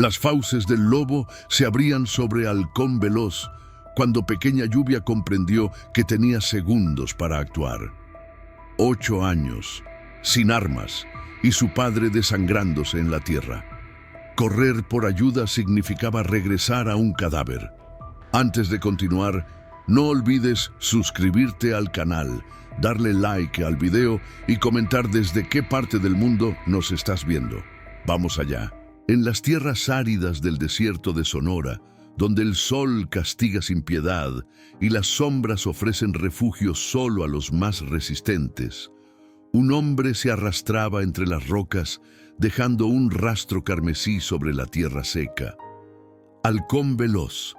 Las fauces del lobo se abrían sobre Halcón Veloz cuando Pequeña Lluvia comprendió que tenía segundos para actuar. 8 años, sin armas, y su padre desangrándose en la tierra. Correr por ayuda significaba regresar a un cadáver. Antes de continuar, no olvides suscribirte al canal, darle like al video y comentar desde qué parte del mundo nos estás viendo. Vamos allá. En las tierras áridas del desierto de Sonora, donde el sol castiga sin piedad y las sombras ofrecen refugio solo a los más resistentes, un hombre se arrastraba entre las rocas, dejando un rastro carmesí sobre la tierra seca. Halcón Veloz,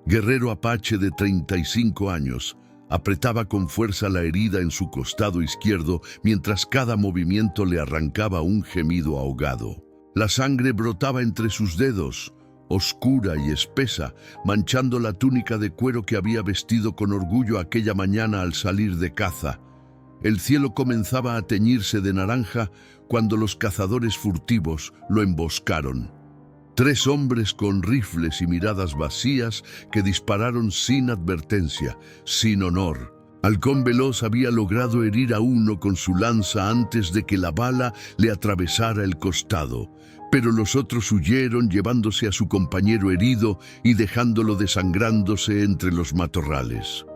guerrero apache de 35 años, apretaba con fuerza la herida en su costado izquierdo mientras cada movimiento le arrancaba un gemido ahogado. La sangre brotaba entre sus dedos, oscura y espesa, manchando la túnica de cuero que había vestido con orgullo aquella mañana al salir de caza. El cielo comenzaba a teñirse de naranja cuando los cazadores furtivos lo emboscaron. 3 hombres con rifles y miradas vacías que dispararon sin advertencia, sin honor. Halcón Veloz había logrado herir a uno con su lanza antes de que la bala le atravesara el costado, pero los otros huyeron llevándose a su compañero herido y dejándolo desangrándose entre los matorrales.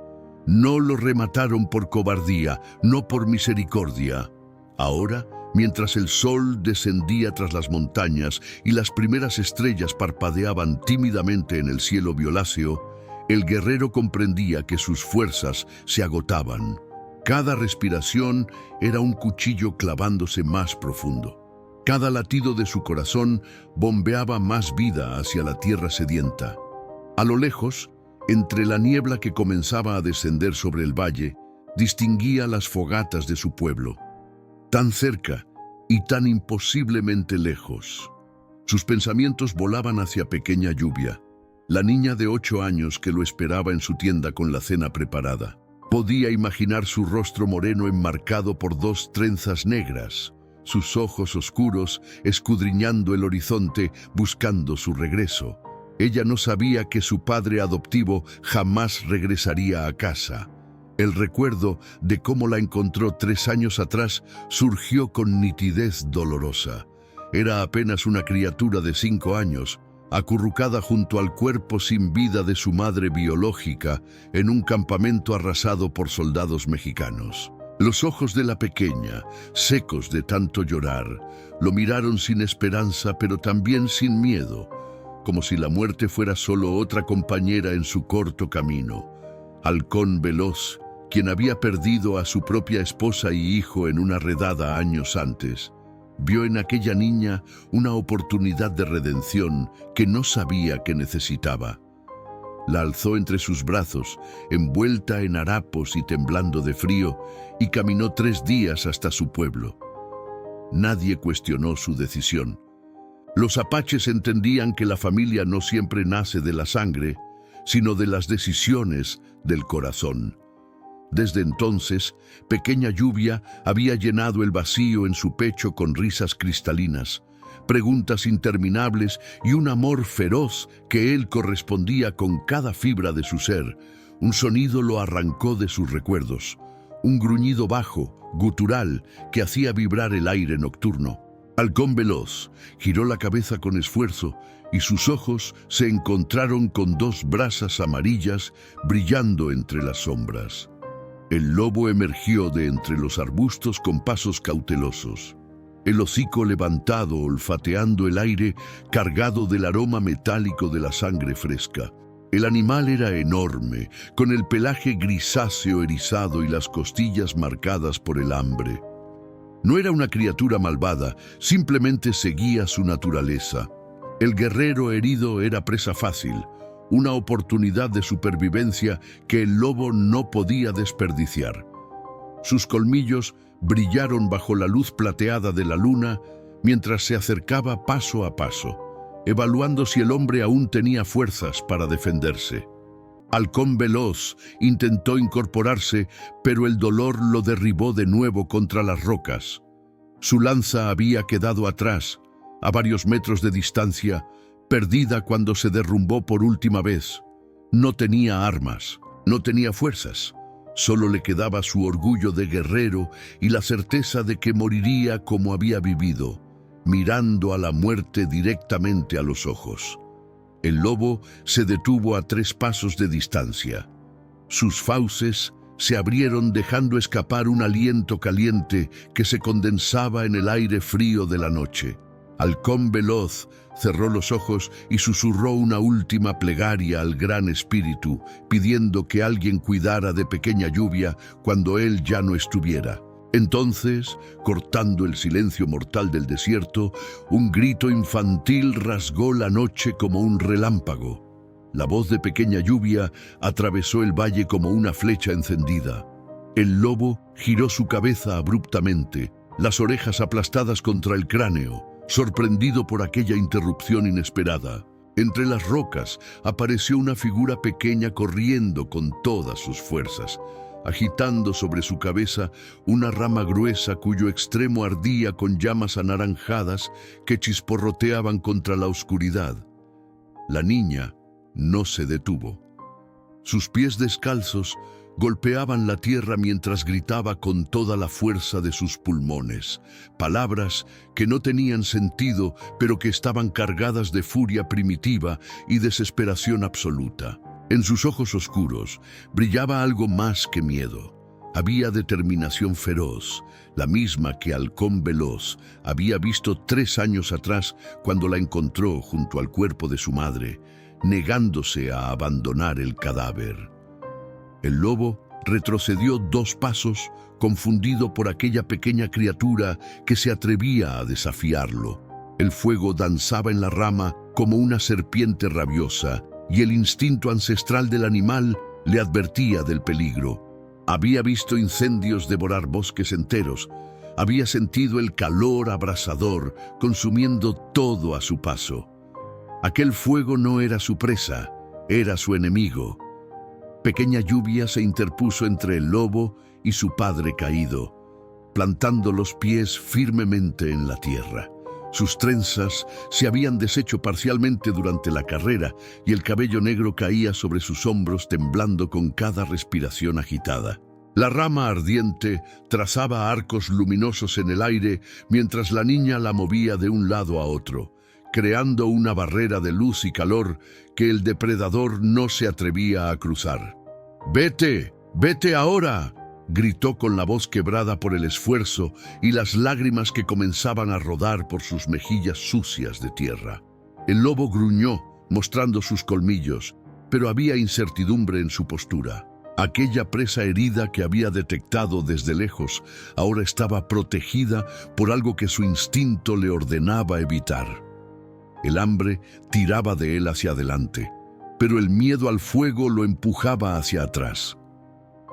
No lo remataron por cobardía, no por misericordia. Ahora, mientras el sol descendía tras las montañas y las primeras estrellas parpadeaban tímidamente en el cielo violáceo, el guerrero comprendía que sus fuerzas se agotaban. Cada respiración era un cuchillo clavándose más profundo. Cada latido de su corazón bombeaba más vida hacia la tierra sedienta. A lo lejos, entre la niebla que comenzaba a descender sobre el valle, distinguía las fogatas de su pueblo. Tan cerca y tan imposiblemente lejos. Sus pensamientos volaban hacia Pequeña Lluvia, la niña de 8 años que lo esperaba en su tienda con la cena preparada. Podía imaginar su rostro moreno enmarcado por 2 trenzas negras, sus ojos oscuros escudriñando el horizonte buscando su regreso. Ella no sabía que su padre adoptivo jamás regresaría a casa. El recuerdo de cómo la encontró 3 años atrás surgió con nitidez dolorosa. Era apenas una criatura de 5 años, acurrucada junto al cuerpo sin vida de su madre biológica en un campamento arrasado por soldados mexicanos. Los ojos de la pequeña, secos de tanto llorar, lo miraron sin esperanza pero también sin miedo, como si la muerte fuera solo otra compañera en su corto camino. Halcón Veloz, quien había perdido a su propia esposa y hijo en una redada años antes, vio en aquella niña una oportunidad de redención que no sabía que necesitaba. La alzó entre sus brazos, envuelta en harapos y temblando de frío, y caminó 3 días hasta su pueblo. Nadie cuestionó su decisión. Los apaches entendían que la familia no siempre nace de la sangre, sino de las decisiones del corazón. Desde entonces, Pequeña Lluvia había llenado el vacío en su pecho con risas cristalinas, preguntas interminables y un amor feroz que él correspondía con cada fibra de su ser. Un sonido lo arrancó de sus recuerdos, un gruñido bajo, gutural, que hacía vibrar el aire nocturno. Halcón Veloz giró la cabeza con esfuerzo y sus ojos se encontraron con 2 brasas amarillas brillando entre las sombras. El lobo emergió de entre los arbustos con pasos cautelosos, el hocico levantado olfateando el aire cargado del aroma metálico de la sangre fresca. El animal era enorme, con el pelaje grisáceo erizado y las costillas marcadas por el hambre. No era una criatura malvada, simplemente seguía su naturaleza. El guerrero herido era presa fácil, una oportunidad de supervivencia que el lobo no podía desperdiciar. Sus colmillos brillaron bajo la luz plateada de la luna mientras se acercaba paso a paso, evaluando si el hombre aún tenía fuerzas para defenderse. Halcón Veloz intentó incorporarse, pero el dolor lo derribó de nuevo contra las rocas. Su lanza había quedado atrás, a varios metros de distancia, perdida cuando se derrumbó por última vez. No tenía armas, no tenía fuerzas. Solo le quedaba su orgullo de guerrero y la certeza de que moriría como había vivido, mirando a la muerte directamente a los ojos. El lobo se detuvo a 3 pasos de distancia. Sus fauces se abrieron dejando escapar un aliento caliente que se condensaba en el aire frío de la noche. Halcón veloz cerró los ojos y susurró una última plegaria al Gran Espíritu, pidiendo que alguien cuidara de Pequeña Lluvia cuando él ya no estuviera. Entonces, cortando el silencio mortal del desierto, un grito infantil rasgó la noche como un relámpago. La voz de Pequeña Lluvia atravesó el valle como una flecha encendida. El lobo giró su cabeza abruptamente, las orejas aplastadas contra el cráneo, sorprendido por aquella interrupción inesperada. Entre las rocas apareció una figura pequeña corriendo con todas sus fuerzas, agitando sobre su cabeza una rama gruesa cuyo extremo ardía con llamas anaranjadas que chisporroteaban contra la oscuridad. La niña no se detuvo. Sus pies descalzos golpeaban la tierra mientras gritaba con toda la fuerza de sus pulmones, palabras que no tenían sentido, pero que estaban cargadas de furia primitiva y desesperación absoluta. En sus ojos oscuros brillaba algo más que miedo. Había determinación feroz, la misma que Halcón Veloz había visto 3 años atrás cuando la encontró junto al cuerpo de su madre, negándose a abandonar el cadáver. El lobo retrocedió 2 pasos, confundido por aquella pequeña criatura que se atrevía a desafiarlo. El fuego danzaba en la rama como una serpiente rabiosa, y el instinto ancestral del animal le advertía del peligro. Había visto incendios devorar bosques enteros, había sentido el calor abrasador consumiendo todo a su paso. Aquel fuego no era su presa, era su enemigo. Pequeña Lluvia se interpuso entre el lobo y su padre caído, plantando los pies firmemente en la tierra. Sus trenzas se habían deshecho parcialmente durante la carrera y el cabello negro caía sobre sus hombros temblando con cada respiración agitada. La rama ardiente trazaba arcos luminosos en el aire mientras la niña la movía de un lado a otro, creando una barrera de luz y calor que el depredador no se atrevía a cruzar. «¡Vete! ¡Vete ahora!», gritó con la voz quebrada por el esfuerzo y las lágrimas que comenzaban a rodar por sus mejillas sucias de tierra. El lobo gruñó, mostrando sus colmillos, pero había incertidumbre en su postura. Aquella presa herida que había detectado desde lejos ahora estaba protegida por algo que su instinto le ordenaba evitar. El hambre tiraba de él hacia adelante, pero el miedo al fuego lo empujaba hacia atrás.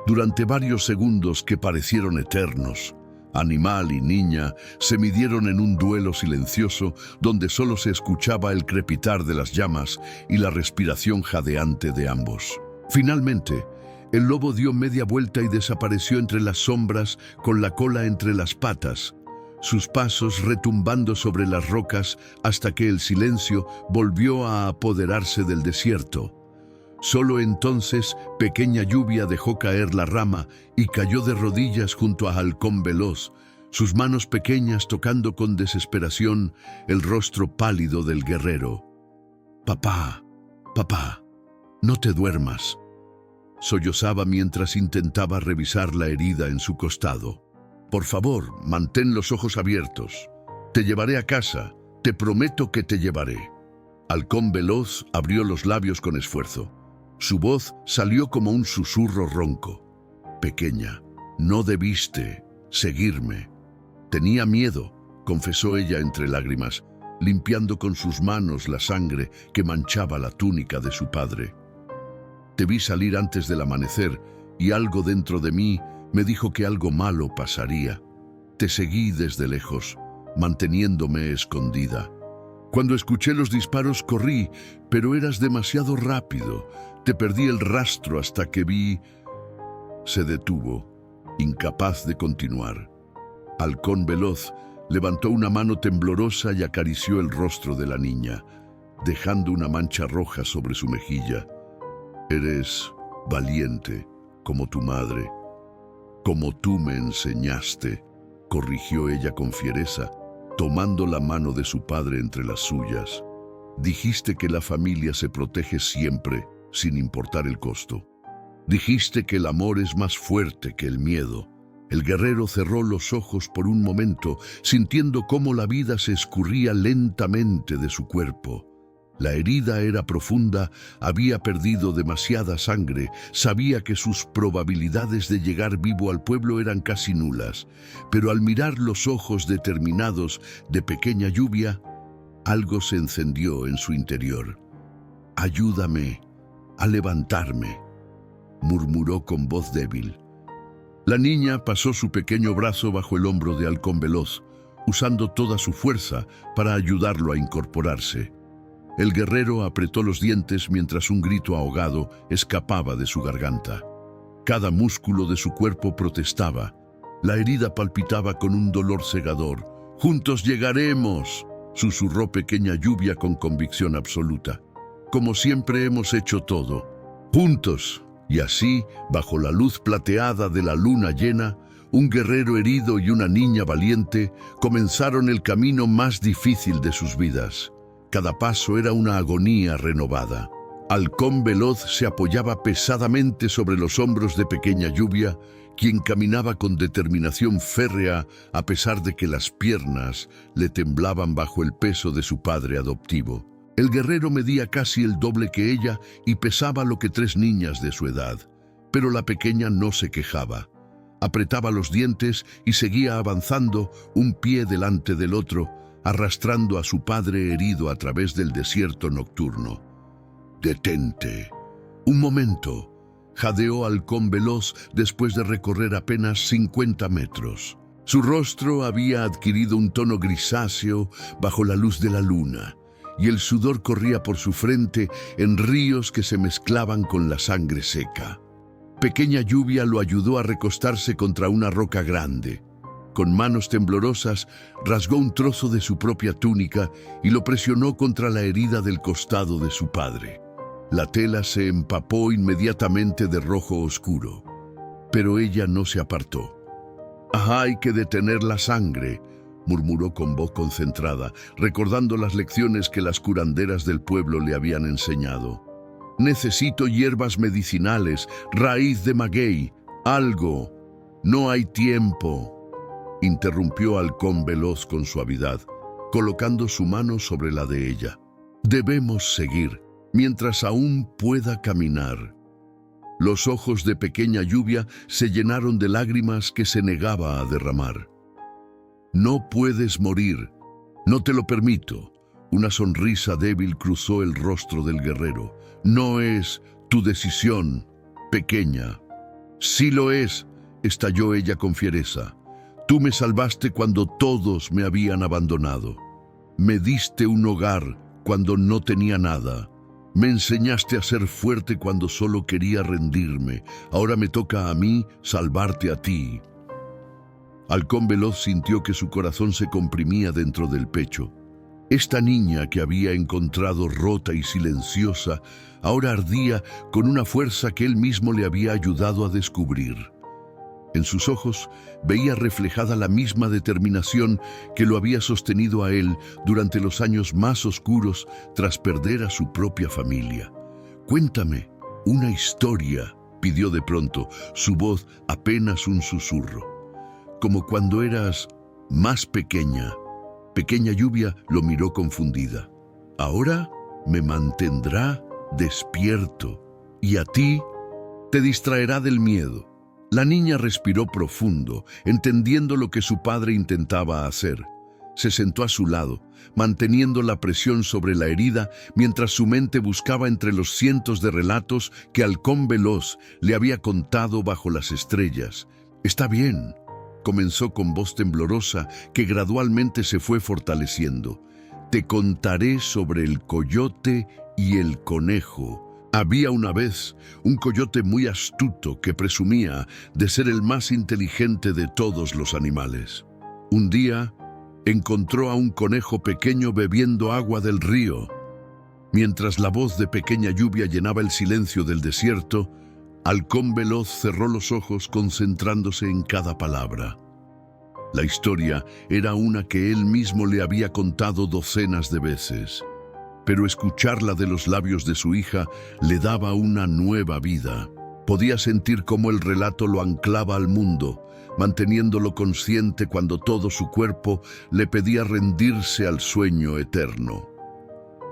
Durante varios segundos que parecieron eternos, animal y niña se midieron en un duelo silencioso donde solo se escuchaba el crepitar de las llamas y la respiración jadeante de ambos. Finalmente, el lobo dio media vuelta y desapareció entre las sombras con la cola entre las patas, sus pasos retumbando sobre las rocas hasta que el silencio volvió a apoderarse del desierto. Solo entonces Pequeña Lluvia dejó caer la rama y cayó de rodillas junto a Halcón Veloz, sus manos pequeñas tocando con desesperación el rostro pálido del guerrero. «Papá, papá, no te duermas», sollozaba mientras intentaba revisar la herida en su costado. «Por favor, mantén los ojos abiertos. Te llevaré a casa, te prometo que te llevaré». Halcón Veloz abrió los labios con esfuerzo. Su voz salió como un susurro ronco. «Pequeña, no debiste seguirme. Tenía miedo», confesó ella entre lágrimas, limpiando con sus manos la sangre que manchaba la túnica de su padre. «Te vi salir antes del amanecer y algo dentro de mí me dijo que algo malo pasaría. Te seguí desde lejos, manteniéndome escondida. Cuando escuché los disparos corrí, pero eras demasiado rápido. Te perdí el rastro hasta que vi...». Se detuvo, incapaz de continuar. Halcón Veloz levantó una mano temblorosa y acarició el rostro de la niña. dejando una mancha roja sobre su mejilla. «Eres valiente, como tu madre, como tú me enseñaste», corrigió ella con fiereza, tomando la mano de su padre entre las suyas. «Dijiste que la familia se protege siempre, sin importar el costo. Dijiste que el amor es más fuerte que el miedo». El guerrero cerró los ojos por un momento, sintiendo cómo la vida se escurría lentamente de su cuerpo. La herida era profunda, había perdido demasiada sangre, sabía que sus probabilidades de llegar vivo al pueblo eran casi nulas, pero al mirar los ojos determinados de Pequeña Lluvia, algo se encendió en su interior. «Ayúdame a levantarme», murmuró con voz débil. La niña pasó su pequeño brazo bajo el hombro de Halcón Veloz, usando toda su fuerza para ayudarlo a incorporarse. El guerrero apretó los dientes mientras un grito ahogado escapaba de su garganta. Cada músculo de su cuerpo protestaba. La herida palpitaba con un dolor cegador. «Juntos llegaremos», susurró Pequeña Lluvia con convicción absoluta. «Como siempre hemos hecho todo. Juntos». Y así, bajo la luz plateada de la luna llena, un guerrero herido y una niña valiente comenzaron el camino más difícil de sus vidas. Cada paso era una agonía renovada. Halcón Veloz se apoyaba pesadamente sobre los hombros de Pequeña Lluvia, quien caminaba con determinación férrea a pesar de que las piernas le temblaban bajo el peso de su padre adoptivo. El guerrero medía casi el doble que ella y pesaba lo que 3 niñas de su edad. Pero la pequeña no se quejaba. Apretaba los dientes y seguía avanzando, un pie delante del otro, arrastrando a su padre herido a través del desierto nocturno. «Detente. Un momento», jadeó Halcón Veloz después de recorrer apenas 50 metros. Su rostro había adquirido un tono grisáceo bajo la luz de la luna, y el sudor corría por su frente en ríos que se mezclaban con la sangre seca. Pequeña Lluvia lo ayudó a recostarse contra una roca grande. Con manos temblorosas, rasgó un trozo de su propia túnica y lo presionó contra la herida del costado de su padre. La tela se empapó inmediatamente de rojo oscuro, pero ella no se apartó. «Hay que detener la sangre», murmuró con voz concentrada, recordando las lecciones que las curanderas del pueblo le habían enseñado. «Necesito hierbas medicinales, raíz de maguey, algo». «No hay tiempo», interrumpió Halcón Veloz con suavidad, colocando su mano sobre la de ella. «Debemos seguir, mientras aún pueda caminar». Los ojos de Pequeña Lluvia se llenaron de lágrimas que se negaba a derramar. «No puedes morir, no te lo permito». Una sonrisa débil cruzó el rostro del guerrero. «No es tu decisión, pequeña». «Sí lo es», estalló ella con fiereza. «Tú me salvaste cuando todos me habían abandonado. Me diste un hogar cuando no tenía nada. Me enseñaste a ser fuerte cuando solo quería rendirme. Ahora me toca a mí salvarte a ti». Halcón Veloz sintió que su corazón se comprimía dentro del pecho. Esta niña que había encontrado rota y silenciosa, ahora ardía con una fuerza que él mismo le había ayudado a descubrir. En sus ojos veía reflejada la misma determinación que lo había sostenido a él durante los años más oscuros tras perder a su propia familia. «Cuéntame una historia», pidió de pronto, su voz apenas un susurro. «Como cuando eras más pequeña». Pequeña Lluvia lo miró confundida. «Ahora me mantendrá despierto y a ti te distraerá del miedo». La niña respiró profundo, entendiendo lo que su padre intentaba hacer. Se sentó a su lado, manteniendo la presión sobre la herida mientras su mente buscaba entre los cientos de relatos que Halcón Veloz le había contado bajo las estrellas. «Está bien», comenzó con voz temblorosa que gradualmente se fue fortaleciendo. «Te contaré sobre el coyote y el conejo». Había una vez un coyote muy astuto que presumía de ser el más inteligente de todos los animales. Un día encontró a un conejo pequeño bebiendo agua del río. Mientras la voz de Pequeña Lluvia llenaba el silencio del desierto, Halcón Veloz cerró los ojos concentrándose en cada palabra. La historia era una que él mismo le había contado docenas de veces, pero escucharla de los labios de su hija le daba una nueva vida. Podía sentir cómo el relato lo anclaba al mundo, manteniéndolo consciente cuando todo su cuerpo le pedía rendirse al sueño eterno.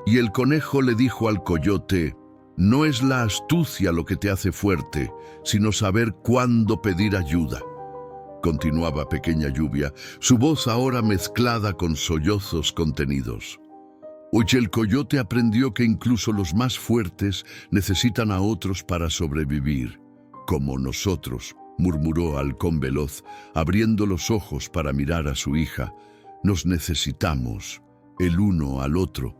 Y el conejo le dijo al coyote: no es la astucia lo que te hace fuerte, sino saber cuándo pedir ayuda. Continuaba Pequeña Lluvia, su voz ahora mezclada con sollozos contenidos. Hoy el coyote aprendió que incluso los más fuertes necesitan a otros para sobrevivir, como nosotros, murmuró Halcón Veloz, abriendo los ojos para mirar a su hija. Nos necesitamos, el uno al otro.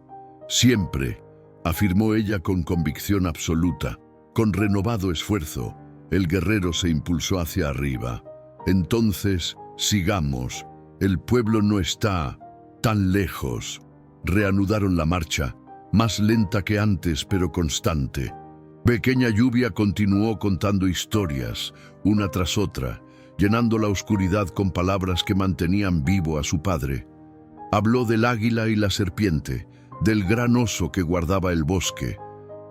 Siempre, afirmó ella con convicción absoluta. Con renovado esfuerzo, el guerrero se impulsó hacia arriba. Entonces, sigamos, el pueblo no está tan lejos. Reanudaron la marcha, más lenta que antes, pero constante. Pequeña Lluvia continuó contando historias, una tras otra, llenando la oscuridad con palabras que mantenían vivo a su padre. Habló del águila y la serpiente, del gran oso que guardaba el bosque,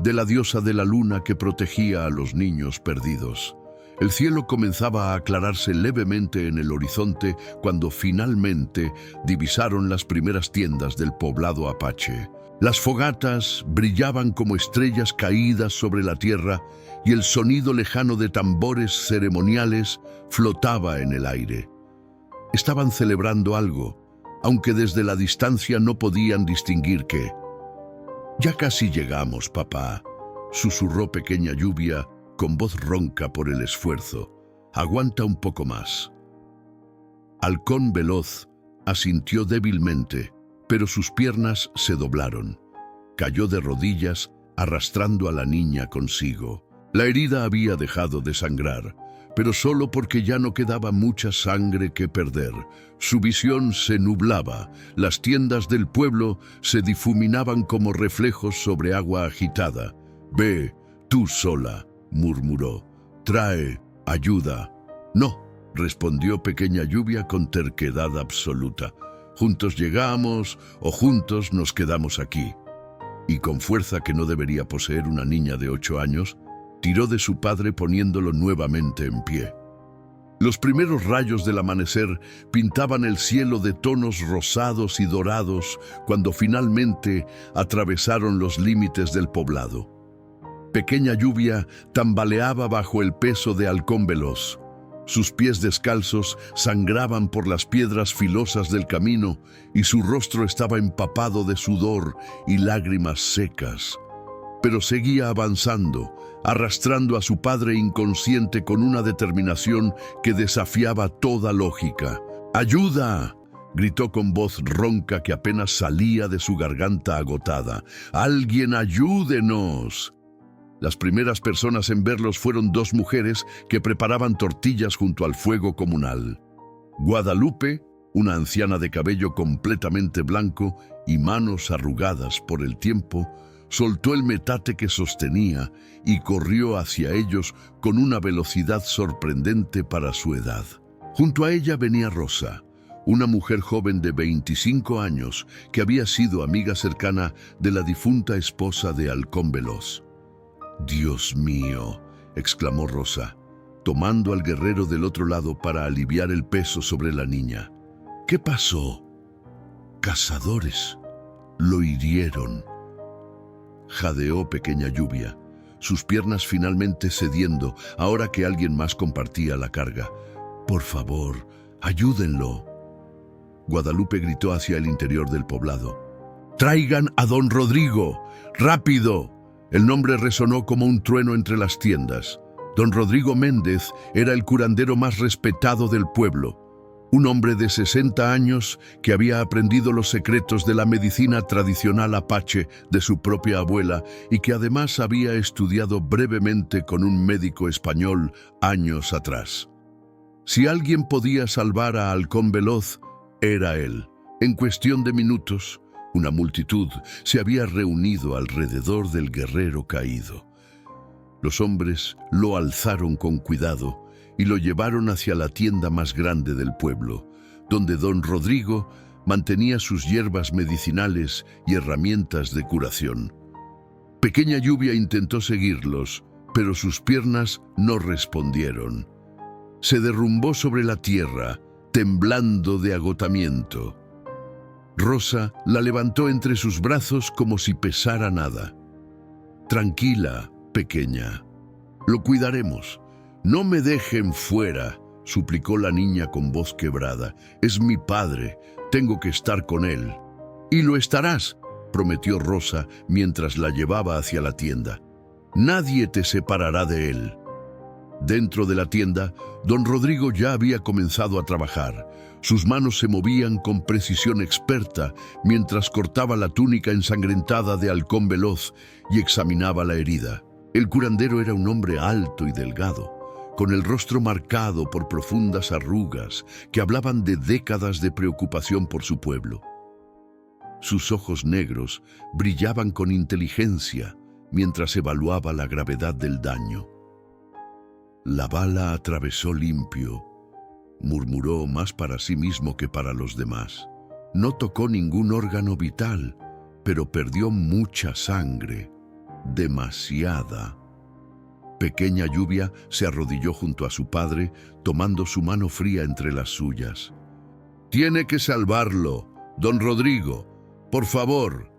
de la diosa de la luna que protegía a los niños perdidos. El cielo comenzaba a aclararse levemente en el horizonte cuando finalmente divisaron las primeras tiendas del poblado apache. Las fogatas brillaban como estrellas caídas sobre la tierra y el sonido lejano de tambores ceremoniales flotaba en el aire. Estaban celebrando algo, aunque desde la distancia no podían distinguir qué. «Ya casi llegamos, papá», susurró Pequeña Lluvia con voz ronca por el esfuerzo. «Aguanta un poco más». Halcón Veloz asintió débilmente, pero sus piernas se doblaron. Cayó de rodillas, arrastrando a la niña consigo. La herida había dejado de sangrar, pero solo porque ya no quedaba mucha sangre que perder. Su visión se nublaba, las tiendas del pueblo se difuminaban como reflejos sobre agua agitada. «Ve, tú sola», murmuró. «Trae ayuda». «No», respondió Pequeña Lluvia con terquedad absoluta. «Juntos llegamos o juntos nos quedamos aquí». Y con fuerza que no debería poseer una niña de 8 años, tiró de su padre poniéndolo nuevamente en pie. Los primeros rayos del amanecer pintaban el cielo de tonos rosados y dorados cuando finalmente atravesaron los límites del poblado. Pequeña Lluvia tambaleaba bajo el peso de Halcón Veloz. Sus pies descalzos sangraban por las piedras filosas del camino y su rostro estaba empapado de sudor y lágrimas secas. Pero seguía avanzando, arrastrando a su padre inconsciente con una determinación que desafiaba toda lógica. «¡Ayuda!», gritó con voz ronca que apenas salía de su garganta agotada. «¡Alguien ayúdenos!». Las primeras personas en verlos fueron 2 mujeres que preparaban tortillas junto al fuego comunal. Guadalupe, una anciana de cabello completamente blanco y manos arrugadas por el tiempo, soltó el metate que sostenía y corrió hacia ellos con una velocidad sorprendente para su edad. Junto a ella venía Rosa, una mujer joven de 25 años que había sido amiga cercana de la difunta esposa de Halcón Veloz. «Dios mío», exclamó Rosa, tomando al guerrero del otro lado para aliviar el peso sobre la niña. «¿Qué pasó?» «Cazadores. Lo hirieron», jadeó Pequeña Lluvia, sus piernas finalmente cediendo ahora que alguien más compartía la carga. «Por favor, ayúdenlo». Guadalupe gritó hacia el interior del poblado. «¡Traigan a don Rodrigo! ¡Rápido!». El nombre resonó como un trueno entre las tiendas. Don Rodrigo Méndez era el curandero más respetado del pueblo, un hombre de 60 años que había aprendido los secretos de la medicina tradicional apache de su propia abuela y que además había estudiado brevemente con un médico español años atrás. Si alguien podía salvar a Halcón Veloz, era él. En cuestión de minutos, Una multitud se había reunido alrededor del guerrero caído. Los hombres lo alzaron con cuidado y lo llevaron hacia la tienda más grande del pueblo, donde don Rodrigo mantenía sus hierbas medicinales y herramientas de curación. Pequeña Lluvia intentó seguirlos, pero sus piernas no respondieron. Se derrumbó sobre la tierra, temblando de agotamiento. Rosa la levantó entre sus brazos como si pesara nada. «Tranquila, pequeña. Lo cuidaremos. No me dejen fuera», suplicó la niña con voz quebrada. «Es mi padre. Tengo que estar con él». «Y lo estarás», prometió Rosa mientras la llevaba hacia la tienda. «Nadie te separará de él». Dentro de la tienda, don Rodrigo ya había comenzado a trabajar. Sus manos se movían con precisión experta mientras cortaba la túnica ensangrentada de Halcón Veloz y examinaba la herida. El curandero era un hombre alto y delgado, con el rostro marcado por profundas arrugas que hablaban de décadas de preocupación por su pueblo. Sus ojos negros brillaban con inteligencia mientras evaluaba la gravedad del daño. «La bala atravesó limpio», murmuró más para sí mismo que para los demás. «No tocó ningún órgano vital, pero perdió mucha sangre, demasiada». Pequeña Lluvia se arrodilló junto a su padre, tomando su mano fría entre las suyas. «Tiene que salvarlo, don Rodrigo, por favor».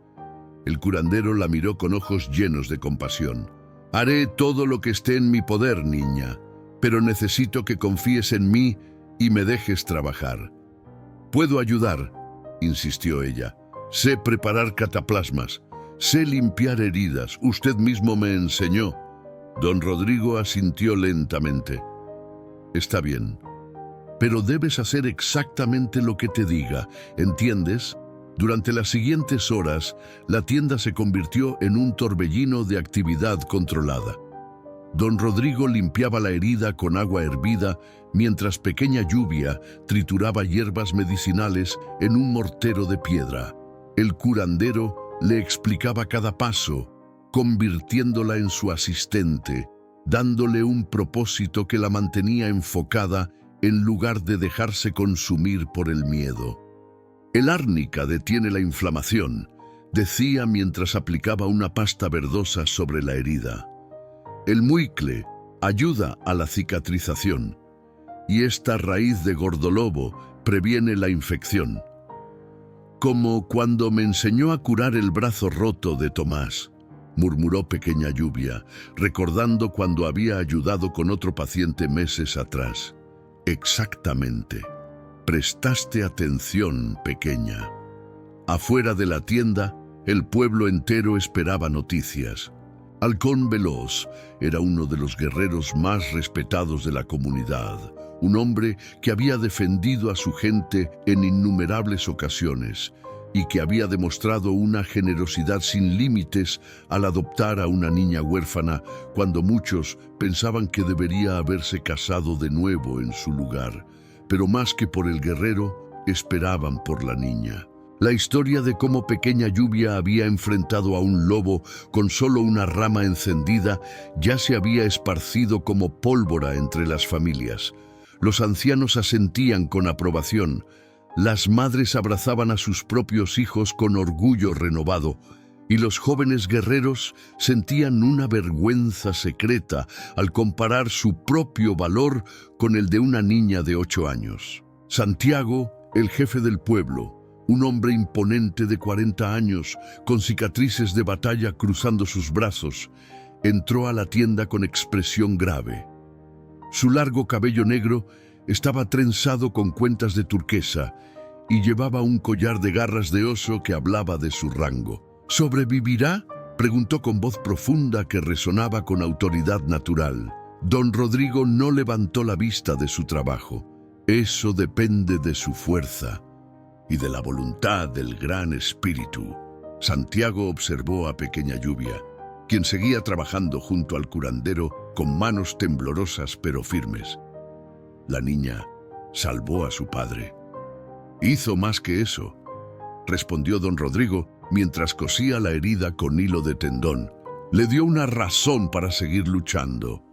El curandero la miró con ojos llenos de compasión. «Haré todo lo que esté en mi poder, niña, pero necesito que confíes en mí y me dejes trabajar». «Puedo ayudar», insistió ella. «Sé preparar cataplasmas, sé limpiar heridas, usted mismo me enseñó». Don Rodrigo asintió lentamente. «Está bien, pero debes hacer exactamente lo que te diga, ¿entiendes?». Durante las siguientes horas, la tienda se convirtió en un torbellino de actividad controlada. Don Rodrigo limpiaba la herida con agua hervida, mientras Pequeña Lluvia trituraba hierbas medicinales en un mortero de piedra. El curandero le explicaba cada paso, convirtiéndola en su asistente, dándole un propósito que la mantenía enfocada en lugar de dejarse consumir por el miedo. «El árnica detiene la inflamación», decía mientras aplicaba una pasta verdosa sobre la herida. «El muicle ayuda a la cicatrización, y esta raíz de gordolobo previene la infección». «Como cuando me enseñó a curar el brazo roto de Tomás», murmuró Pequeña Lluvia, recordando cuando había ayudado con otro paciente meses atrás. «Exactamente. Prestaste atención, pequeña». Afuera de la tienda, el pueblo entero esperaba noticias. Halcón Veloz era uno de los guerreros más respetados de la comunidad, un hombre que había defendido a su gente en innumerables ocasiones y que había demostrado una generosidad sin límites al adoptar a una niña huérfana cuando muchos pensaban que debería haberse casado de nuevo en su lugar. Pero más que por el guerrero, esperaban por la niña. La historia de cómo Pequeña Lluvia había enfrentado a un lobo con solo una rama encendida ya se había esparcido como pólvora entre las familias. Los ancianos asentían con aprobación. Las madres abrazaban a sus propios hijos con orgullo renovado, y los jóvenes guerreros sentían una vergüenza secreta al comparar su propio valor con el de una niña de 8 años. Santiago, el jefe del pueblo, un hombre imponente de 40 años, con cicatrices de batalla cruzando sus brazos, entró a la tienda con expresión grave. Su largo cabello negro estaba trenzado con cuentas de turquesa y llevaba un collar de garras de oso que hablaba de su rango. «¿Sobrevivirá?», preguntó con voz profunda que resonaba con autoridad natural. Don Rodrigo no levantó la vista de su trabajo. «Eso depende de su fuerza y de la voluntad del gran espíritu». Santiago observó a Pequeña Lluvia, quien seguía trabajando junto al curandero con manos temblorosas pero firmes. La niña salvó a su padre. Hizo más que eso. respondió don Rodrigo, mientras cosía la herida con hilo de tendón. Le dio una razón para seguir luchando.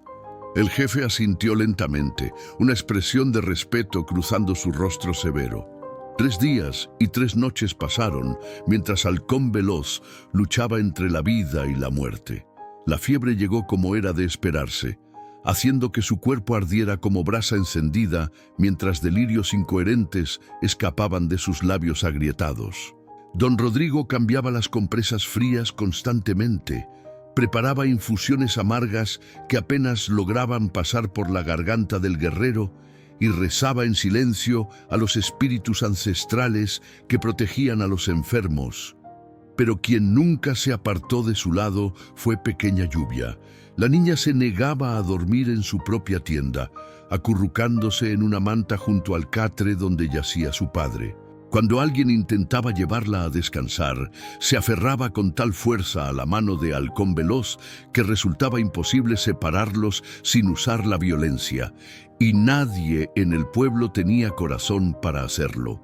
El jefe asintió lentamente, una expresión de respeto cruzando su rostro severo. 3 días y 3 noches pasaron mientras Halcón Veloz luchaba entre la vida y la muerte. La fiebre llegó como era de esperarse, haciendo que su cuerpo ardiera como brasa encendida mientras delirios incoherentes escapaban de sus labios agrietados. Don Rodrigo cambiaba las compresas frías constantemente, preparaba infusiones amargas que apenas lograban pasar por la garganta del guerrero y rezaba en silencio a los espíritus ancestrales que protegían a los enfermos. Pero quien nunca se apartó de su lado fue Pequeña Lluvia. La niña se negaba a dormir en su propia tienda, acurrucándose en una manta junto al catre donde yacía su padre. Cuando alguien intentaba llevarla a descansar, se aferraba con tal fuerza a la mano de Halcón Veloz que resultaba imposible separarlos sin usar la violencia, y nadie en el pueblo tenía corazón para hacerlo.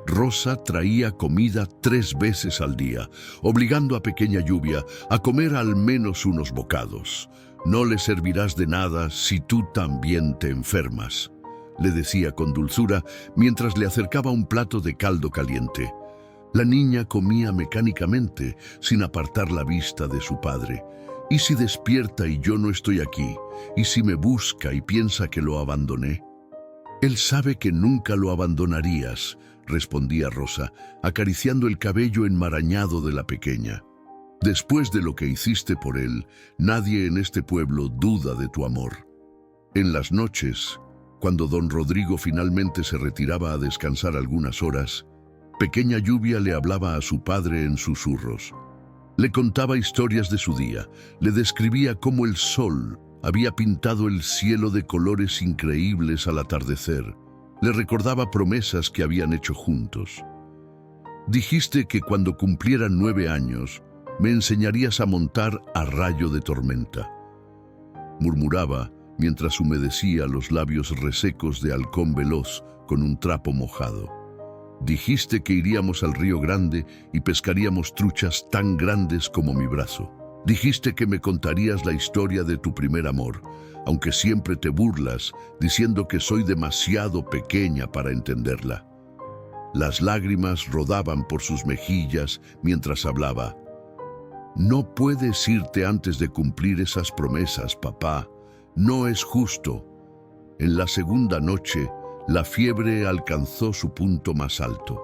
Rosa traía comida 3 veces al día, obligando a Pequeña Lluvia a comer al menos unos bocados. «No le servirás de nada si tú también te enfermas», le decía con dulzura mientras le acercaba un plato de caldo caliente. La niña comía mecánicamente, sin apartar la vista de su padre. «¿Y si despierta y yo no estoy aquí? ¿Y si me busca y piensa que lo abandoné?» «Él sabe que nunca lo abandonarías», respondía Rosa, acariciando el cabello enmarañado de la pequeña. «Después de lo que hiciste por él, nadie en este pueblo duda de tu amor». En las noches, cuando don Rodrigo finalmente se retiraba a descansar algunas horas, Pequeña Lluvia le hablaba a su padre en susurros. Le contaba historias de su día, le describía cómo el sol había pintado el cielo de colores increíbles al atardecer. Le recordaba promesas que habían hecho juntos. «Dijiste que cuando cumplieran 9 años, me enseñarías a montar a rayo de tormenta», murmuraba mientras humedecía los labios resecos de Halcón Veloz con un trapo mojado. «Dijiste que iríamos al río Grande y pescaríamos truchas tan grandes como mi brazo. Dijiste que me contarías la historia de tu primer amor, aunque siempre te burlas diciendo que soy demasiado pequeña para entenderla». Las lágrimas rodaban por sus mejillas mientras hablaba. «No puedes irte antes de cumplir esas promesas, papá. No es justo». En la segunda noche, la fiebre alcanzó su punto más alto.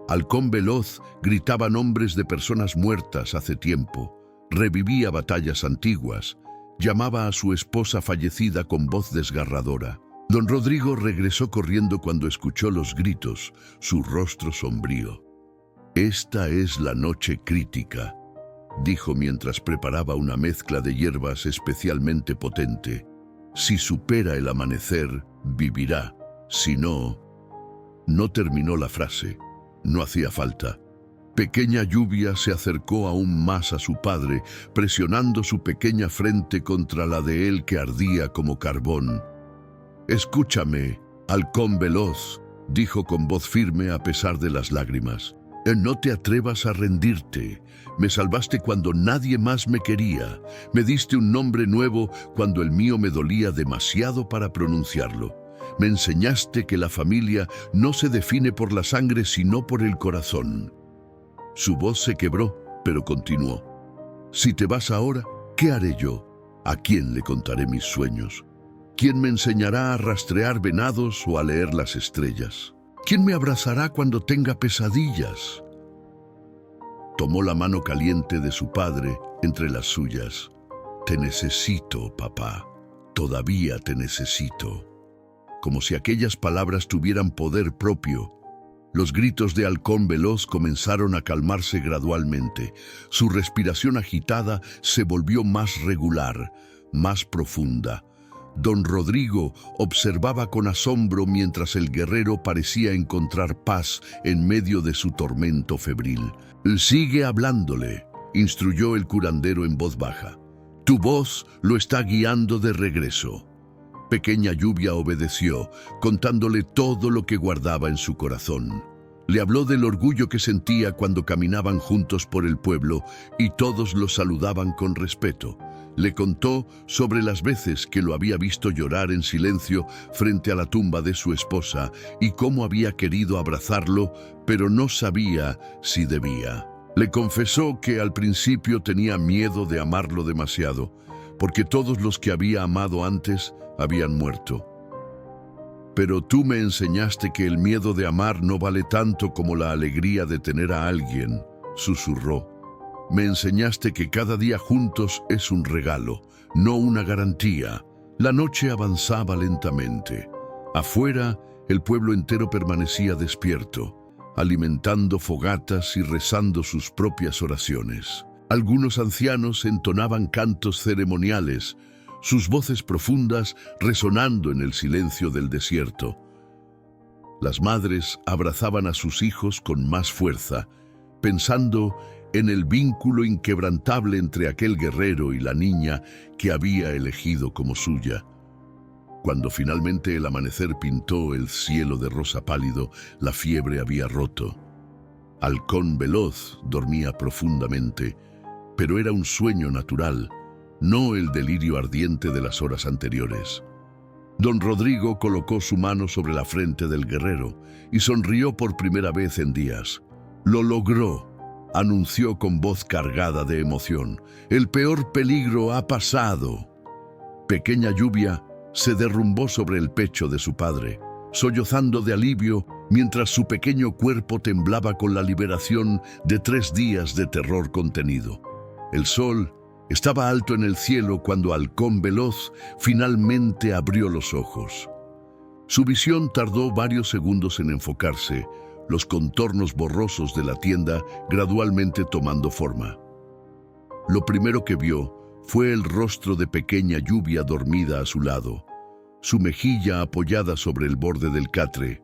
Halcón Veloz gritaba nombres de personas muertas hace tiempo, revivía batallas antiguas, llamaba a su esposa fallecida con voz desgarradora. Don Rodrigo regresó corriendo cuando escuchó los gritos, su rostro sombrío. «Esta es la noche crítica», dijo mientras preparaba una mezcla de hierbas especialmente potente. «Si supera el amanecer, vivirá. Si no...». No terminó la frase. No hacía falta. Pequeña Lluvia se acercó aún más a su padre, presionando su pequeña frente contra la de él que ardía como carbón. «Escúchame, Halcón Veloz», dijo con voz firme a pesar de las lágrimas. «No te atrevas a rendirte. Me salvaste cuando nadie más me quería. Me diste un nombre nuevo cuando el mío me dolía demasiado para pronunciarlo. Me enseñaste que la familia no se define por la sangre sino por el corazón». Su voz se quebró, pero continuó. «Si te vas ahora, ¿qué haré yo? ¿A quién le contaré mis sueños? ¿Quién me enseñará a rastrear venados o a leer las estrellas? ¿Quién me abrazará cuando tenga pesadillas?». Tomó la mano caliente de su padre entre las suyas. «Te necesito, papá. Todavía te necesito». Como si aquellas palabras tuvieran poder propio, los gritos de Halcón Veloz comenzaron a calmarse gradualmente. Su respiración agitada se volvió más regular, más profunda. Don Rodrigo observaba con asombro mientras el guerrero parecía encontrar paz en medio de su tormento febril. «Sigue hablándole», instruyó el curandero en voz baja. «Tu voz lo está guiando de regreso». Pequeña Lluvia obedeció, contándole todo lo que guardaba en su corazón. Le habló del orgullo que sentía cuando caminaban juntos por el pueblo y todos lo saludaban con respeto. Le contó sobre las veces que lo había visto llorar en silencio frente a la tumba de su esposa y cómo había querido abrazarlo, pero no sabía si debía. Le confesó que al principio tenía miedo de amarlo demasiado, porque todos los que había amado antes habían muerto. Pero tú me enseñaste que el miedo de amar no vale tanto como la alegría de tener a alguien, susurró. Me enseñaste que cada día juntos es un regalo, no una garantía. La noche avanzaba lentamente. Afuera, el pueblo entero permanecía despierto, alimentando fogatas y rezando sus propias oraciones. Algunos ancianos entonaban cantos ceremoniales, sus voces profundas resonando en el silencio del desierto. Las madres abrazaban a sus hijos con más fuerza, pensando en el vínculo inquebrantable entre aquel guerrero y la niña que había elegido como suya. Cuando finalmente el amanecer pintó el cielo de rosa pálido, la fiebre había roto. Halcón Veloz dormía profundamente, pero era un sueño natural, no el delirio ardiente de las horas anteriores. Don Rodrigo colocó su mano sobre la frente del guerrero y sonrió por primera vez en días. Lo logró, anunció con voz cargada de emoción. El peor peligro ha pasado. Pequeña Lluvia se derrumbó sobre el pecho de su padre, sollozando de alivio mientras su pequeño cuerpo temblaba con la liberación de 3 días de terror contenido. El sol estaba alto en el cielo cuando Halcón Veloz finalmente abrió los ojos. Su visión tardó varios segundos en enfocarse, los contornos borrosos de la tienda gradualmente tomando forma. Lo primero que vio fue el rostro de pequeña Lluvia dormida a su lado, su mejilla apoyada sobre el borde del catre,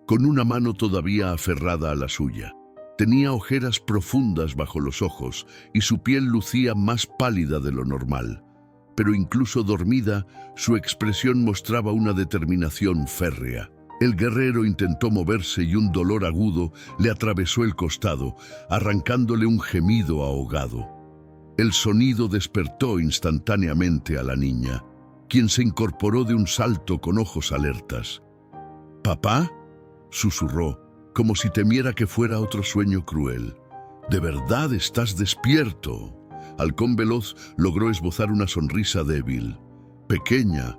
con una mano todavía aferrada a la suya. Tenía ojeras profundas bajo los ojos y su piel lucía más pálida de lo normal. Pero incluso dormida, su expresión mostraba una determinación férrea. El guerrero intentó moverse y un dolor agudo le atravesó el costado, arrancándole un gemido ahogado. El sonido despertó instantáneamente a la niña, quien se incorporó de un salto con ojos alertas. «¿Papá?», susurró, como si temiera que fuera otro sueño cruel. «¿De verdad estás despierto?». Halcón Veloz logró esbozar una sonrisa débil. «Pequeña».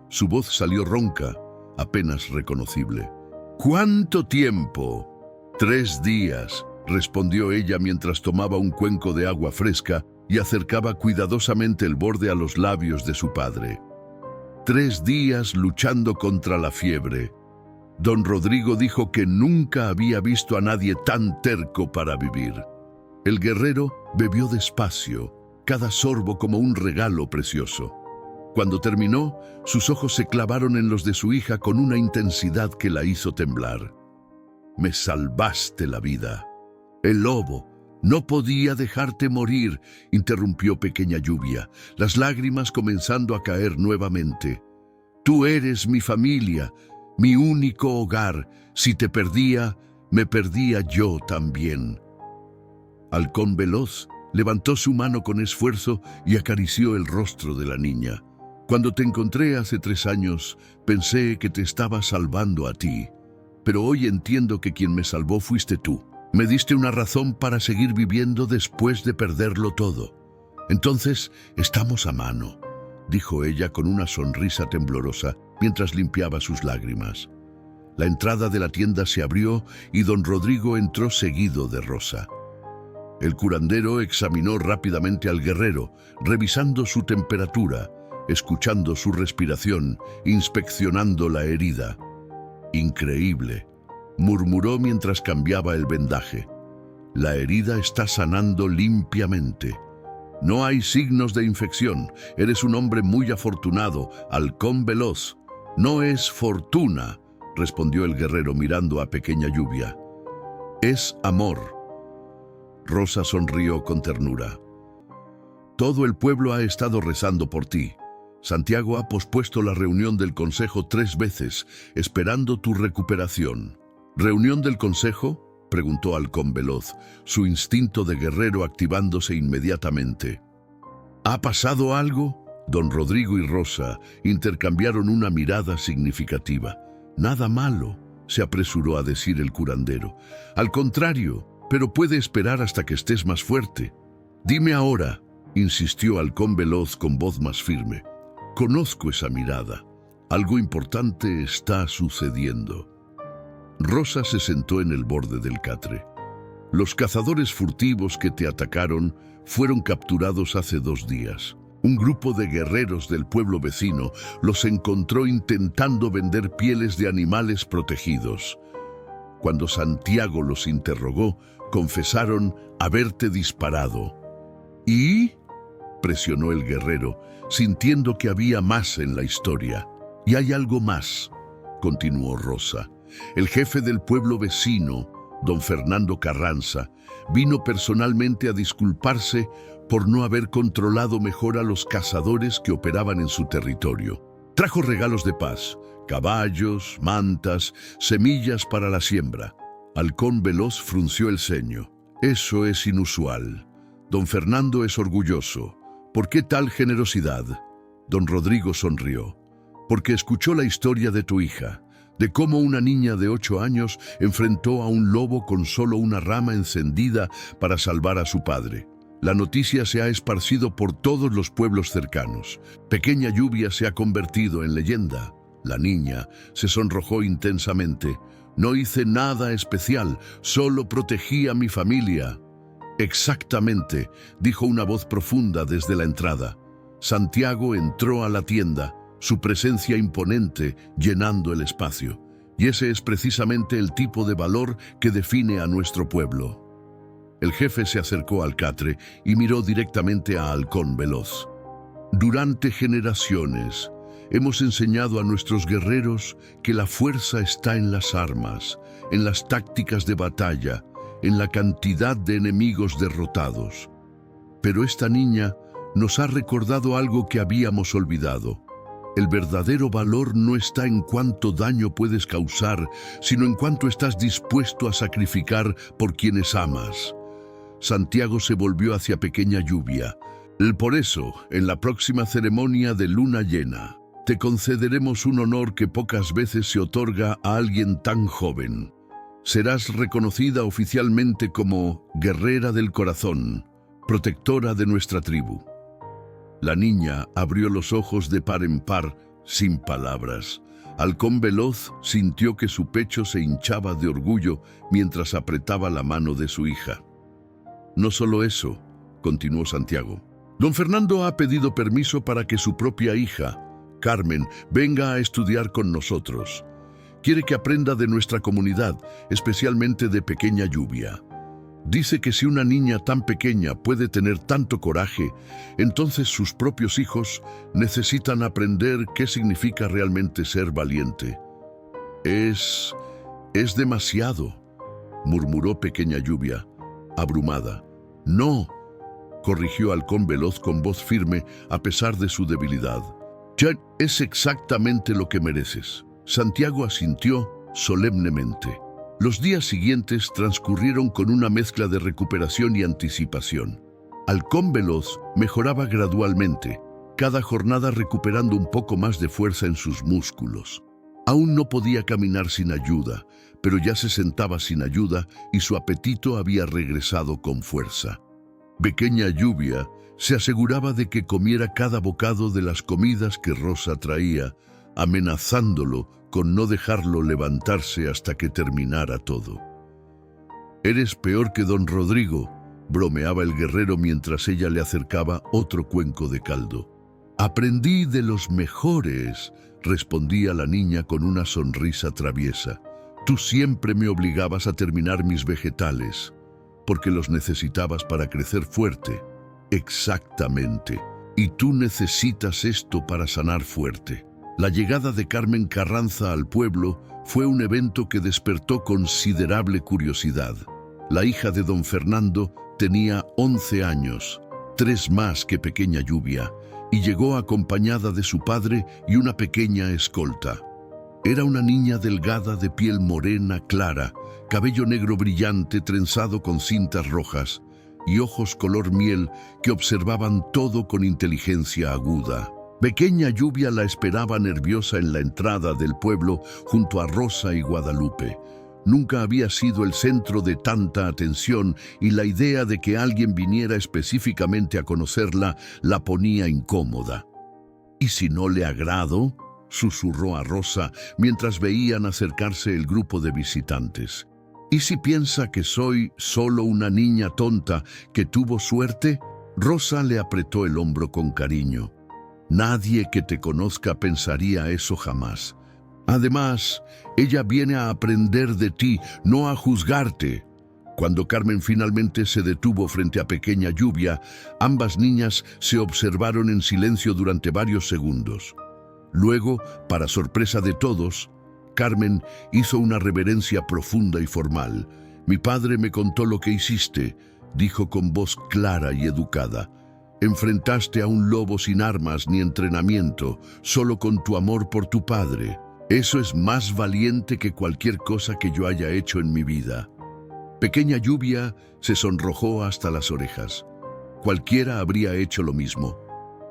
Su voz salió ronca, apenas reconocible. «¿Cuánto tiempo?». «3 días», respondió ella mientras tomaba un cuenco de agua fresca y acercaba cuidadosamente el borde a los labios de su padre. 3 días luchando contra la fiebre. Don Rodrigo dijo que nunca había visto a nadie tan terco para vivir. El guerrero bebió despacio, cada sorbo como un regalo precioso. Cuando terminó, sus ojos se clavaron en los de su hija con una intensidad que la hizo temblar. «Me salvaste la vida». «El lobo no podía dejarte morir», interrumpió pequeña Lluvia, las lágrimas comenzando a caer nuevamente. «Tú eres mi familia, mi único hogar. Si te perdía, me perdía yo también». Halcón Veloz levantó su mano con esfuerzo y acarició el rostro de la niña. «Cuando te encontré hace 3 años, pensé que te estaba salvando a ti, pero hoy entiendo que quien me salvó fuiste tú. Me diste una razón para seguir viviendo después de perderlo todo. Entonces, estamos a mano», dijo ella con una sonrisa temblorosa mientras limpiaba sus lágrimas. La entrada de la tienda se abrió y don Rodrigo entró seguido de Rosa. El curandero examinó rápidamente al guerrero, revisando su temperatura, escuchando su respiración, inspeccionando la herida. «Increíble», murmuró mientras cambiaba el vendaje. «La herida está sanando limpiamente. No hay signos de infección. Eres un hombre muy afortunado, Halcón Veloz». «No es fortuna», respondió el guerrero mirando a pequeña Lluvia. «Es amor». Rosa sonrió con ternura. «Todo el pueblo ha estado rezando por ti. Santiago ha pospuesto la reunión del consejo 3 veces, esperando tu recuperación». ¿Reunión del consejo?, preguntó Halcón Veloz, su instinto de guerrero activándose inmediatamente. ¿Ha pasado algo? Don Rodrigo y Rosa intercambiaron una mirada significativa. Nada malo, se apresuró a decir el curandero. Al contrario, pero puede esperar hasta que estés más fuerte. Dime ahora, insistió Halcón Veloz con voz más firme. Conozco esa mirada. Algo importante está sucediendo. Rosa se sentó en el borde del catre. Los cazadores furtivos que te atacaron fueron capturados hace 2 días. Un grupo de guerreros del pueblo vecino los encontró intentando vender pieles de animales protegidos. Cuando Santiago los interrogó, confesaron haberte disparado. ¿Y?, presionó el guerrero, sintiendo que había más en la historia. Y hay algo más, continuó Rosa. El jefe del pueblo vecino, don Fernando Carranza, vino personalmente a disculparse por no haber controlado mejor a los cazadores que operaban en su territorio. Trajo regalos de paz, caballos, mantas, semillas para la siembra. Halcón Veloz frunció el ceño. Eso es inusual. Don Fernando es orgulloso. ¿Por qué tal generosidad? Don Rodrigo sonrió. Porque escuchó la historia de tu hija, de cómo una niña de 8 años enfrentó a un lobo con solo una rama encendida para salvar a su padre. La noticia se ha esparcido por todos los pueblos cercanos. Pequeña Lluvia se ha convertido en leyenda. La niña se sonrojó intensamente. No hice nada especial, solo protegí a mi familia. Exactamente, dijo una voz profunda desde la entrada. Santiago entró a la tienda, su presencia imponente llenando el espacio. Y ese es precisamente el tipo de valor que define a nuestro pueblo. El jefe se acercó al catre y miró directamente a Halcón Veloz. Durante generaciones hemos enseñado a nuestros guerreros que la fuerza está en las armas, en las tácticas de batalla, en la cantidad de enemigos derrotados. Pero esta niña nos ha recordado algo que habíamos olvidado. El verdadero valor no está en cuánto daño puedes causar, sino en cuánto estás dispuesto a sacrificar por quienes amas. Santiago se volvió hacia Pequeña Lluvia. Por eso, en la próxima ceremonia de luna llena, te concederemos un honor que pocas veces se otorga a alguien tan joven. Serás reconocida oficialmente como guerrera del corazón, protectora de nuestra tribu. La niña abrió los ojos de par en par, sin palabras. Halcón Veloz sintió que su pecho se hinchaba de orgullo mientras apretaba la mano de su hija. No solo eso, continuó Santiago. Don Fernando ha pedido permiso para que su propia hija, Carmen, venga a estudiar con nosotros. Quiere que aprenda de nuestra comunidad, especialmente de Pequeña Lluvia. Dice que si una niña tan pequeña puede tener tanto coraje, entonces sus propios hijos necesitan aprender qué significa realmente ser valiente. Es demasiado, murmuró Pequeña Lluvia, abrumada. No, corrigió Halcón Veloz con voz firme a pesar de su debilidad. Ya es exactamente lo que mereces. Santiago asintió solemnemente. Los días siguientes transcurrieron con una mezcla de recuperación y anticipación. Halcón Veloz mejoraba gradualmente, cada jornada recuperando un poco más de fuerza en sus músculos. Aún no podía caminar sin ayuda, pero ya se sentaba sin ayuda y su apetito había regresado con fuerza. Pequeña Lluvia se aseguraba de que comiera cada bocado de las comidas que Rosa traía, amenazándolo con no dejarlo levantarse hasta que terminara todo. «Eres peor que don Rodrigo», bromeaba el guerrero mientras ella le acercaba otro cuenco de caldo. «Aprendí de los mejores», respondía la niña con una sonrisa traviesa. «Tú siempre me obligabas a terminar mis vegetales, porque los necesitabas para crecer fuerte». «Exactamente. Y tú necesitas esto para sanar fuerte». La llegada de Carmen Carranza al pueblo fue un evento que despertó considerable curiosidad. La hija de don Fernando tenía 11 años, 3 más que Pequeña Lluvia, y llegó acompañada de su padre y una pequeña escolta. Era una niña delgada de piel morena clara, cabello negro brillante trenzado con cintas rojas y ojos color miel que observaban todo con inteligencia aguda. Pequeña Lluvia la esperaba nerviosa en la entrada del pueblo junto a Rosa y Guadalupe. Nunca había sido el centro de tanta atención y la idea de que alguien viniera específicamente a conocerla la ponía incómoda. ¿Y si no le agrado?, susurró a Rosa mientras veían acercarse el grupo de visitantes. ¿Y si piensa que soy solo una niña tonta que tuvo suerte? Rosa le apretó el hombro con cariño. Nadie que te conozca pensaría eso jamás. Además, ella viene a aprender de ti, no a juzgarte. Cuando Carmen finalmente se detuvo frente a Pequeña Lluvia, ambas niñas se observaron en silencio durante varios segundos. Luego, para sorpresa de todos, Carmen hizo una reverencia profunda y formal. «Mi padre me contó lo que hiciste», dijo con voz clara y educada. «Enfrentaste a un lobo sin armas ni entrenamiento, solo con tu amor por tu padre. Eso es más valiente que cualquier cosa que yo haya hecho en mi vida». Pequeña Lluvia se sonrojó hasta las orejas. Cualquiera habría hecho lo mismo.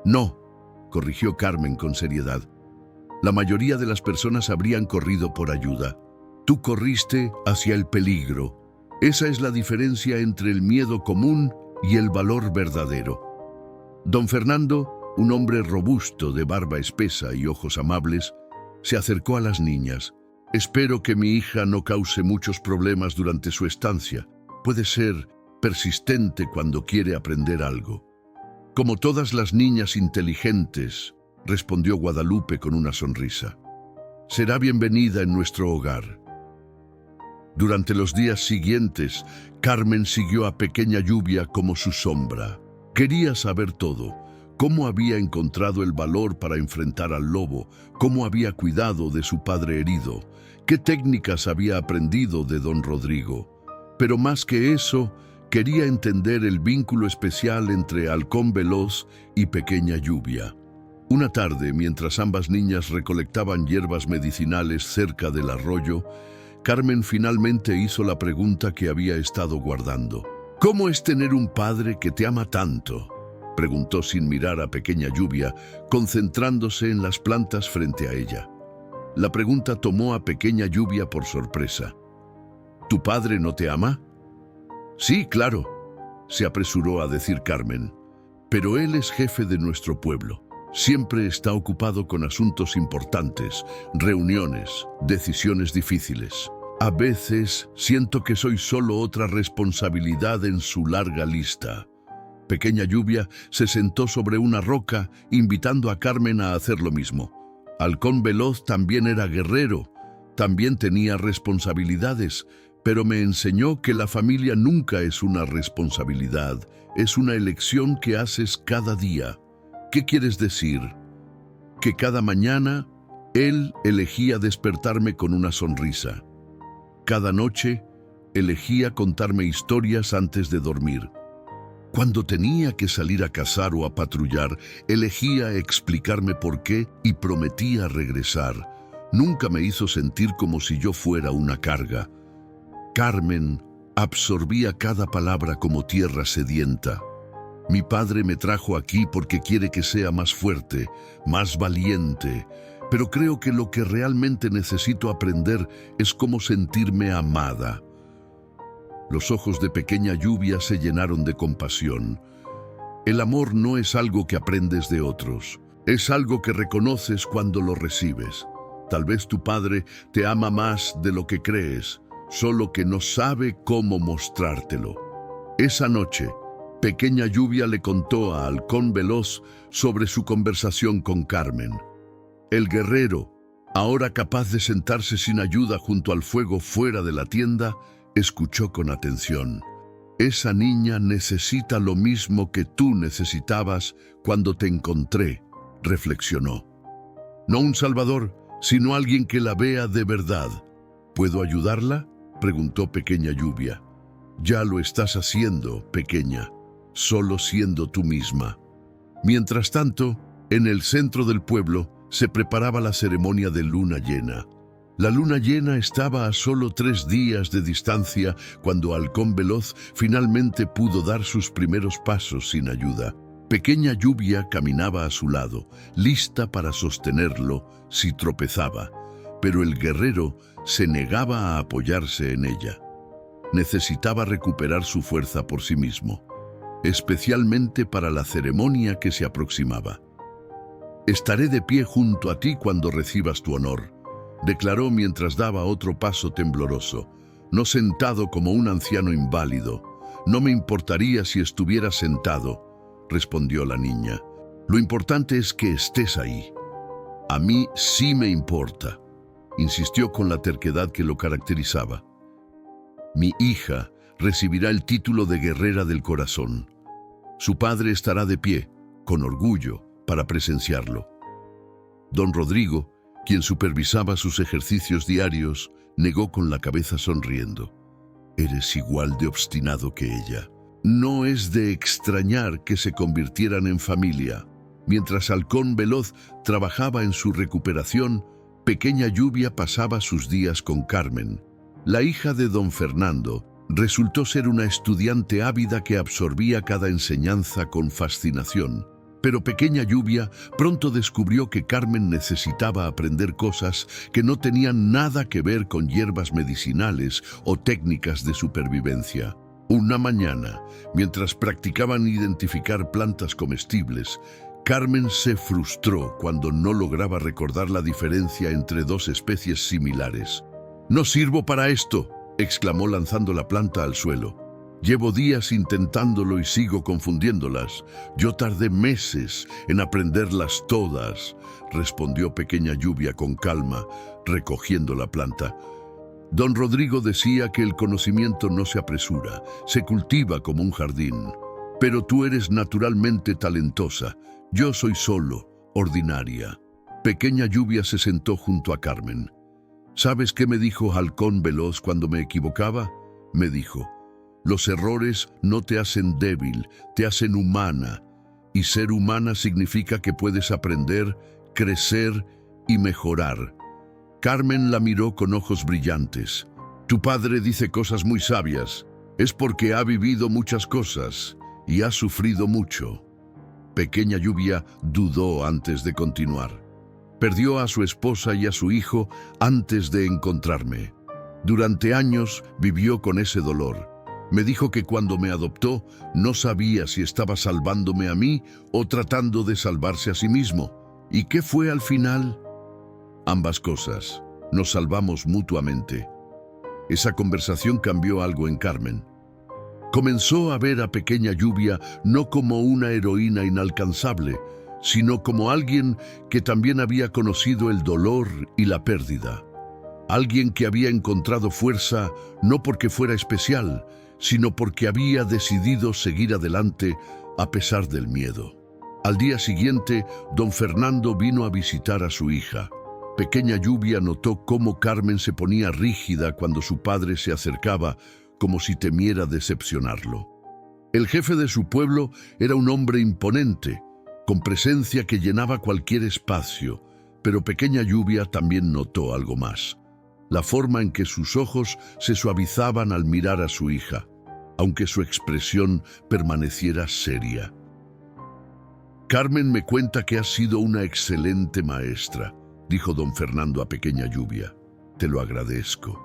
«No», corrigió Carmen con seriedad. «La mayoría de las personas habrían corrido por ayuda. Tú corriste hacia el peligro. Esa es la diferencia entre el miedo común y el valor verdadero». Don Fernando, un hombre robusto de barba espesa y ojos amables, se acercó a las niñas. «Espero que mi hija no cause muchos problemas durante su estancia. Puede ser persistente cuando quiere aprender algo». «Como todas las niñas inteligentes», respondió Guadalupe con una sonrisa. «Será bienvenida en nuestro hogar». Durante los días siguientes, Carmen siguió a Pequeña Lluvia como su sombra. Quería saber todo: cómo había encontrado el valor para enfrentar al lobo, cómo había cuidado de su padre herido, qué técnicas había aprendido de don Rodrigo. Pero más que eso, quería entender el vínculo especial entre Halcón Veloz y Pequeña Lluvia. Una tarde, mientras ambas niñas recolectaban hierbas medicinales cerca del arroyo, Carmen finalmente hizo la pregunta que había estado guardando. «¿Cómo es tener un padre que te ama tanto?», preguntó sin mirar a Pequeña Lluvia, concentrándose en las plantas frente a ella. La pregunta tomó a Pequeña Lluvia por sorpresa. «¿Tu padre no te ama?». «Sí, claro», se apresuró a decir Carmen. «Pero él es jefe de nuestro pueblo. Siempre está ocupado con asuntos importantes, reuniones, decisiones difíciles. A veces siento que soy solo otra responsabilidad en su larga lista». Pequeña Lluvia se sentó sobre una roca, invitando a Carmen a hacer lo mismo. Halcón Veloz también era guerrero, también tenía responsabilidades, pero me enseñó que la familia nunca es una responsabilidad, es una elección que haces cada día. ¿Qué quieres decir? Que cada mañana él elegía despertarme con una sonrisa. Cada noche elegía contarme historias antes de dormir. Cuando tenía que salir a cazar o a patrullar, elegía explicarme por qué y prometía regresar. Nunca me hizo sentir como si yo fuera una carga. Carmen absorbía cada palabra como tierra sedienta. Mi padre me trajo aquí porque quiere que sea más fuerte, más valiente, pero creo que lo que realmente necesito aprender es cómo sentirme amada. Los ojos de Pequeña Lluvia se llenaron de compasión. El amor no es algo que aprendes de otros, es algo que reconoces cuando lo recibes. Tal vez tu padre te ama más de lo que crees, solo que no sabe cómo mostrártelo. Esa noche, Pequeña Lluvia le contó a Halcón Veloz sobre su conversación con Carmen. El guerrero, ahora capaz de sentarse sin ayuda junto al fuego fuera de la tienda, escuchó con atención. Esa niña necesita lo mismo que tú necesitabas cuando te encontré, reflexionó. No un salvador, sino alguien que la vea de verdad. ¿Puedo ayudarla?, preguntó Pequeña Lluvia. Ya lo estás haciendo, pequeña, solo siendo tú misma. Mientras tanto, en el centro del pueblo se preparaba la ceremonia de luna llena. La luna llena estaba a solo 3 días de distancia cuando Halcón Veloz finalmente pudo dar sus primeros pasos sin ayuda. Pequeña Lluvia caminaba a su lado, lista para sostenerlo si tropezaba, pero el guerrero se negaba a apoyarse en ella. Necesitaba recuperar su fuerza por sí mismo, especialmente para la ceremonia que se aproximaba. «Estaré de pie junto a ti cuando recibas tu honor», declaró mientras daba otro paso tembloroso, no sentado como un anciano inválido. «No me importaría si estuviera sentado», respondió la niña. «Lo importante es que estés ahí». «A mí sí me importa», insistió con la terquedad que lo caracterizaba. «Mi hija recibirá el título de guerrera del corazón. Su padre estará de pie, con orgullo, para presenciarlo». Don Rodrigo, quien supervisaba sus ejercicios diarios, negó con la cabeza sonriendo. «Eres igual de obstinado que ella». No es de extrañar que se convirtieran en familia. Mientras Halcón Veloz trabajaba en su recuperación, Pequeña Lluvia pasaba sus días con Carmen. La hija de don Fernando resultó ser una estudiante ávida que absorbía cada enseñanza con fascinación. Pero Pequeña Lluvia pronto descubrió que Carmen necesitaba aprender cosas que no tenían nada que ver con hierbas medicinales o técnicas de supervivencia. Una mañana, mientras practicaban identificar plantas comestibles, Carmen se frustró cuando no lograba recordar la diferencia entre 2 especies similares. «No sirvo para esto», exclamó lanzando la planta al suelo. «Llevo días intentándolo y sigo confundiéndolas. Yo tardé meses en aprenderlas todas», respondió Pequeña Lluvia con calma, recogiendo la planta. Don Rodrigo decía que el conocimiento no se apresura, se cultiva como un jardín. «Pero tú eres naturalmente talentosa. Yo soy solo, ordinaria». Pequeña Lluvia se sentó junto a Carmen. «¿Sabes qué me dijo Halcón Veloz cuando me equivocaba?», me dijo. «Los errores no te hacen débil, te hacen humana. Y ser humana significa que puedes aprender, crecer y mejorar». Carmen la miró con ojos brillantes. «Tu padre dice cosas muy sabias. Es porque ha vivido muchas cosas y ha sufrido mucho». Pequeña Lluvia dudó antes de continuar. «Perdió a su esposa y a su hijo antes de encontrarme. Durante años vivió con ese dolor. Me dijo que cuando me adoptó no sabía si estaba salvándome a mí o tratando de salvarse a sí mismo. ¿Y qué fue al final?». «Ambas cosas. Nos salvamos mutuamente». Esa conversación cambió algo en Carmen. Comenzó a ver a Pequeña Lluvia no como una heroína inalcanzable, sino como alguien que también había conocido el dolor y la pérdida. Alguien que había encontrado fuerza no porque fuera especial, sino porque había decidido seguir adelante a pesar del miedo. Al día siguiente, don Fernando vino a visitar a su hija. Pequeña Lluvia notó cómo Carmen se ponía rígida cuando su padre se acercaba, como si temiera decepcionarlo. El jefe de su pueblo era un hombre imponente, con presencia que llenaba cualquier espacio, pero Pequeña Lluvia también notó algo más: la forma en que sus ojos se suavizaban al mirar a su hija, aunque su expresión permaneciera seria. «Carmen me cuenta que has sido una excelente maestra», dijo don Fernando a Pequeña Lluvia. «Te lo agradezco».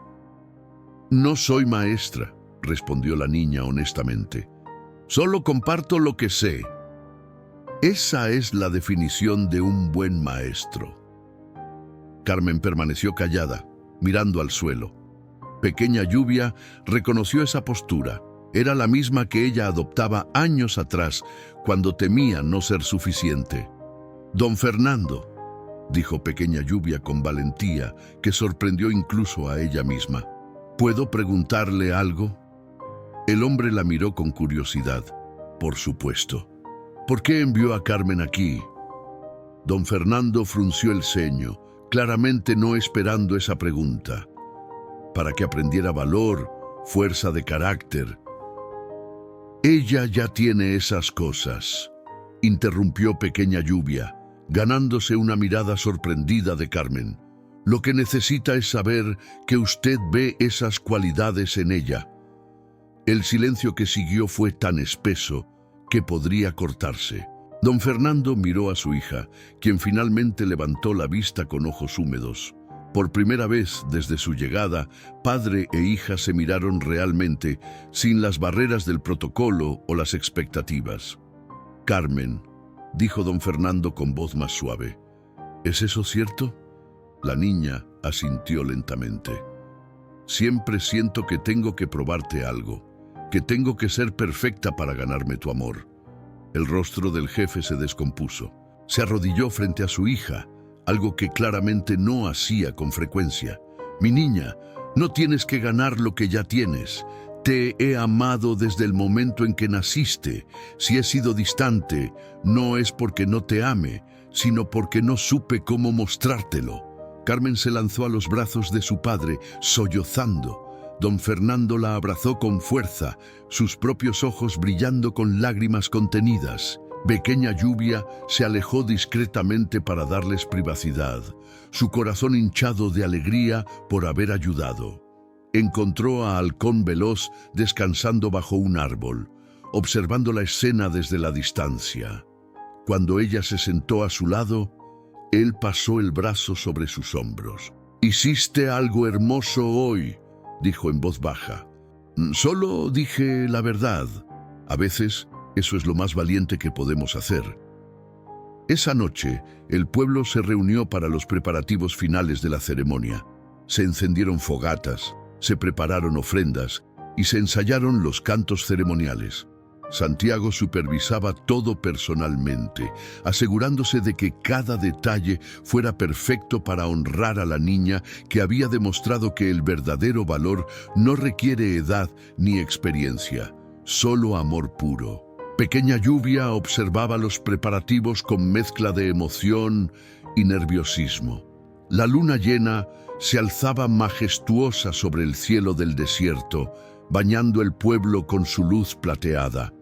«No soy maestra», respondió la niña honestamente. «Solo comparto lo que sé». Esa es la definición de un buen maestro. Carmen permaneció callada, mirando al suelo. Pequeña Lluvia reconoció esa postura. Era la misma que ella adoptaba años atrás, cuando temía no ser suficiente. «Don Fernando», dijo Pequeña Lluvia con valentía, que sorprendió incluso a ella misma. «¿Puedo preguntarle algo?». El hombre la miró con curiosidad. «Por supuesto. ¿Por qué envió a Carmen aquí?». Don Fernando frunció el ceño, claramente no esperando esa pregunta. «Para que aprendiera valor, fuerza de carácter». «Ella ya tiene esas cosas», interrumpió Pequeña Lluvia, ganándose una mirada sorprendida de Carmen. Lo que necesita es saber que usted ve esas cualidades en ella. El silencio que siguió fue tan espeso que podría cortarse. Don Fernando miró a su hija, quien finalmente levantó la vista con ojos húmedos. Por primera vez desde su llegada, padre e hija se miraron realmente, sin las barreras del protocolo o las expectativas. «Carmen», dijo don Fernando con voz más suave, «¿es eso cierto?». La niña asintió lentamente. «Siempre siento que tengo que probarte algo, que tengo que ser perfecta para ganarme tu amor». El rostro del jefe se descompuso. Se arrodilló frente a su hija, algo que claramente no hacía con frecuencia. «Mi niña, no tienes que ganar lo que ya tienes. Te he amado desde el momento en que naciste. Si he sido distante, no es porque no te ame, sino porque no supe cómo mostrártelo». Carmen se lanzó a los brazos de su padre, sollozando. Don Fernando la abrazó con fuerza, sus propios ojos brillando con lágrimas contenidas. Pequeña Lluvia se alejó discretamente para darles privacidad, su corazón hinchado de alegría por haber ayudado. Encontró a Halcón Veloz descansando bajo un árbol, observando la escena desde la distancia. Cuando ella se sentó a su lado, él pasó el brazo sobre sus hombros. «Hiciste algo hermoso hoy», dijo en voz baja. «Solo dije la verdad. A veces, eso es lo más valiente que podemos hacer». Esa noche, el pueblo se reunió para los preparativos finales de la ceremonia. Se encendieron fogatas, se prepararon ofrendas y se ensayaron los cantos ceremoniales. Santiago supervisaba todo personalmente, asegurándose de que cada detalle fuera perfecto para honrar a la niña que había demostrado que el verdadero valor no requiere edad ni experiencia, solo amor puro. Pequeña Lluvia observaba los preparativos con mezcla de emoción y nerviosismo. La luna llena se alzaba majestuosa sobre el cielo del desierto, bañando el pueblo con su luz plateada.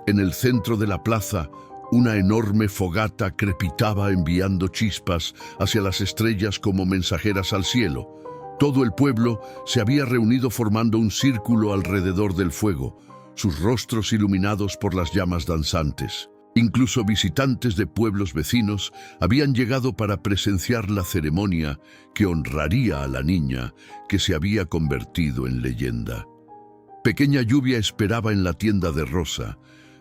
En el centro de la plaza, una enorme fogata crepitaba enviando chispas hacia las estrellas como mensajeras al cielo. Todo el pueblo se había reunido formando un círculo alrededor del fuego, sus rostros iluminados por las llamas danzantes. Incluso visitantes de pueblos vecinos habían llegado para presenciar la ceremonia que honraría a la niña que se había convertido en leyenda. Pequeña Lluvia esperaba en la tienda de Rosa,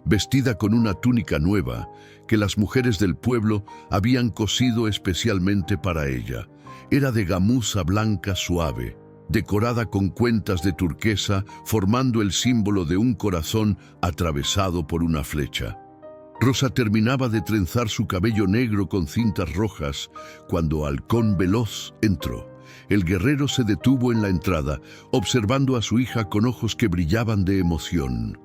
vestida con una túnica nueva que las mujeres del pueblo habían cosido especialmente para ella. Era de gamuza blanca suave, decorada con cuentas de turquesa, formando el símbolo de un corazón atravesado por una flecha. Rosa terminaba de trenzar su cabello negro con cintas rojas cuando Halcón Veloz entró. El guerrero se detuvo en la entrada, observando a su hija con ojos que brillaban de emoción.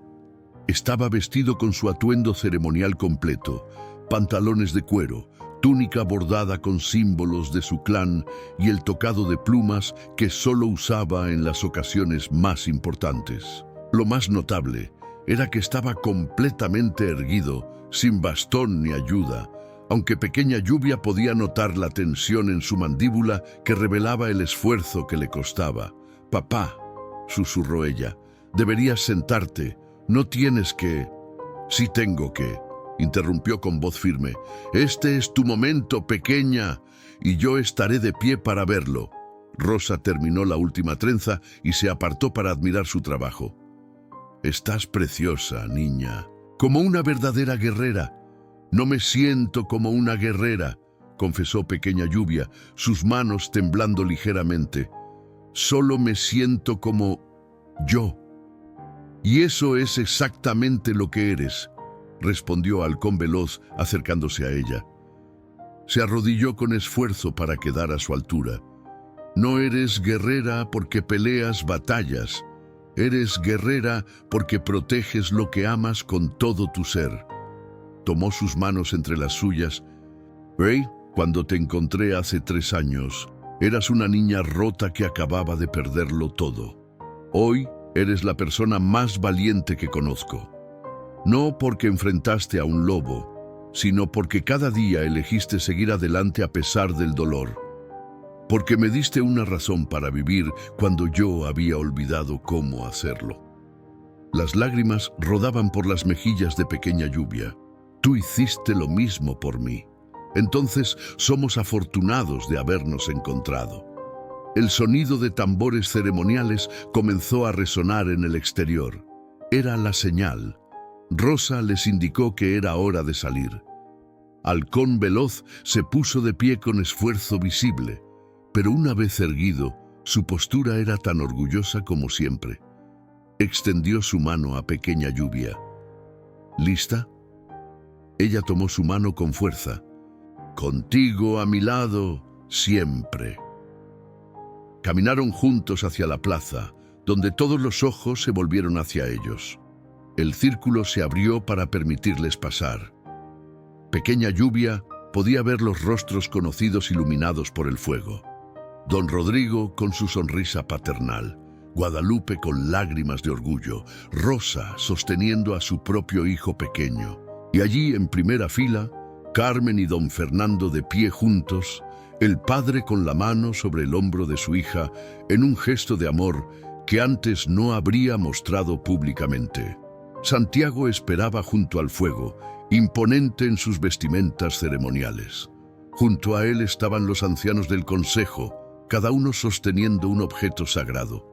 Estaba vestido con su atuendo ceremonial completo, pantalones de cuero, túnica bordada con símbolos de su clan y el tocado de plumas que solo usaba en las ocasiones más importantes. Lo más notable era que estaba completamente erguido, sin bastón ni ayuda, aunque Pequeña Lluvia podía notar la tensión en su mandíbula que revelaba el esfuerzo que le costaba. «Papá», susurró ella, «deberías sentarte. No tienes que». «Sí tengo que», interrumpió con voz firme. «Este es tu momento, pequeña, y yo estaré de pie para verlo». Rosa terminó la última trenza y se apartó para admirar su trabajo. «Estás preciosa, niña, como una verdadera guerrera». «No me siento como una guerrera», confesó Pequeña Lluvia, sus manos temblando ligeramente. «Solo me siento como yo». «Y eso es exactamente lo que eres», respondió Halcón Veloz acercándose a ella. Se arrodilló con esfuerzo para quedar a su altura. «No eres guerrera porque peleas batallas. Eres guerrera porque proteges lo que amas con todo tu ser». Tomó sus manos entre las suyas. «Hey, cuando te encontré hace 3 años, eras una niña rota que acababa de perderlo todo. Hoy eres la persona más valiente que conozco. No porque enfrentaste a un lobo, sino porque cada día elegiste seguir adelante a pesar del dolor. porque me diste una razón para vivir cuando yo había olvidado cómo hacerlo. Las lágrimas rodaban por las mejillas de Pequeña Lluvia. Tú hiciste lo mismo por mí. Entonces somos afortunados de habernos encontrado. El sonido de tambores ceremoniales comenzó a resonar en el exterior. Era la señal. Rosa les indicó que era hora de salir. Halcón Veloz se puso de pie con esfuerzo visible, pero una vez erguido, su postura era tan orgullosa como siempre. Extendió su mano a Pequeña Lluvia. ¿Lista? Ella tomó su mano con fuerza. Contigo a mi lado, siempre. Caminaron juntos hacia la plaza, donde todos los ojos se volvieron hacia ellos. El círculo se abrió para permitirles pasar. Pequeña Lluvia podía ver los rostros conocidos iluminados por el fuego. Don Rodrigo con su sonrisa paternal, Guadalupe con lágrimas de orgullo, Rosa sosteniendo a su propio hijo pequeño. Y allí en primera fila, Carmen y don Fernando de pie juntos, el padre con la mano sobre el hombro de su hija en un gesto de amor que antes no habría mostrado públicamente. Santiago esperaba junto al fuego, imponente en sus vestimentas ceremoniales. Junto a él estaban los ancianos del consejo, cada uno sosteniendo un objeto sagrado.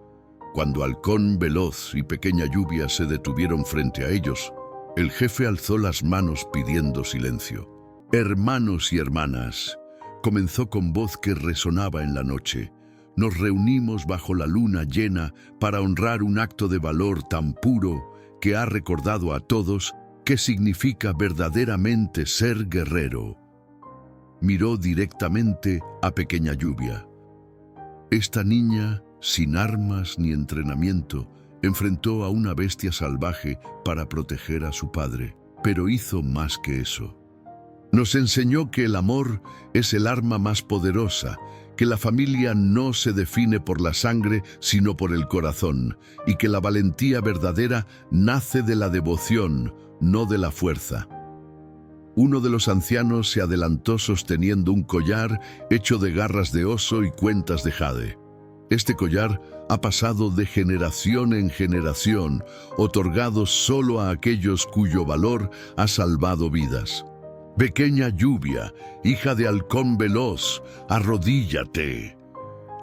Cuando Halcón Veloz y Pequeña Lluvia se detuvieron frente a ellos, el jefe alzó las manos pidiendo silencio. Hermanos y hermanas, comenzó con voz que resonaba en la noche. Nos reunimos bajo la luna llena para honrar un acto de valor tan puro que ha recordado a todos qué significa verdaderamente ser guerrero. Miró directamente a Pequeña Lluvia. Esta niña, sin armas ni entrenamiento, enfrentó a una bestia salvaje para proteger a su padre, pero hizo más que eso. Nos enseñó que el amor es el arma más poderosa, que la familia no se define por la sangre, sino por el corazón, y que la valentía verdadera nace de la devoción, no de la fuerza. Uno de los ancianos se adelantó sosteniendo un collar hecho de garras de oso y cuentas de jade. Este collar ha pasado de generación en generación, otorgado solo a aquellos cuyo valor ha salvado vidas. Pequeña Lluvia, hija de Halcón Veloz, arrodíllate.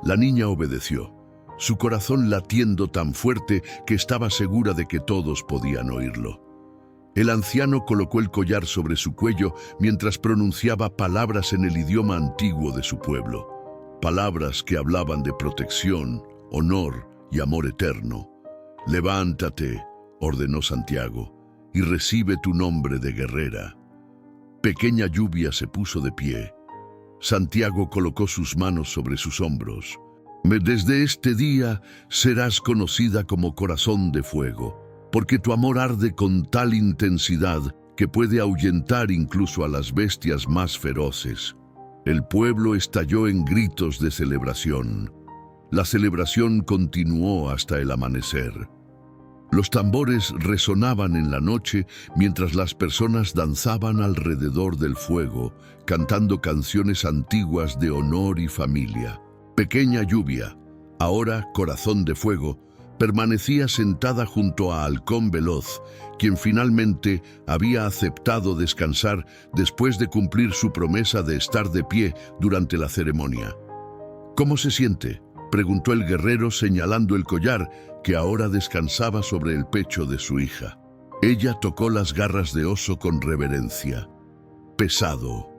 La niña obedeció, su corazón latiendo tan fuerte que estaba segura de que todos podían oírlo. El anciano colocó el collar sobre su cuello mientras pronunciaba palabras en el idioma antiguo de su pueblo. Palabras que hablaban de protección, honor y amor eterno. Levántate, ordenó Santiago, y recibe tu nombre de guerrera. Pequeña Lluvia se puso de pie. Santiago colocó sus manos sobre sus hombros. Desde este día serás conocida como Corazón de Fuego, porque tu amor arde con tal intensidad que puede ahuyentar incluso a las bestias más feroces. El pueblo estalló en gritos de celebración. La celebración continuó hasta el amanecer. Los tambores resonaban en la noche mientras las personas danzaban alrededor del fuego, cantando canciones antiguas de honor y familia. Pequeña Lluvia, ahora Corazón de Fuego, permanecía sentada junto a Halcón Veloz, quien finalmente había aceptado descansar después de cumplir su promesa de estar de pie durante la ceremonia. ¿Cómo se siente?, preguntó el guerrero señalando el collar que ahora descansaba sobre el pecho de su hija. Ella tocó las garras de oso con reverencia. Pesado,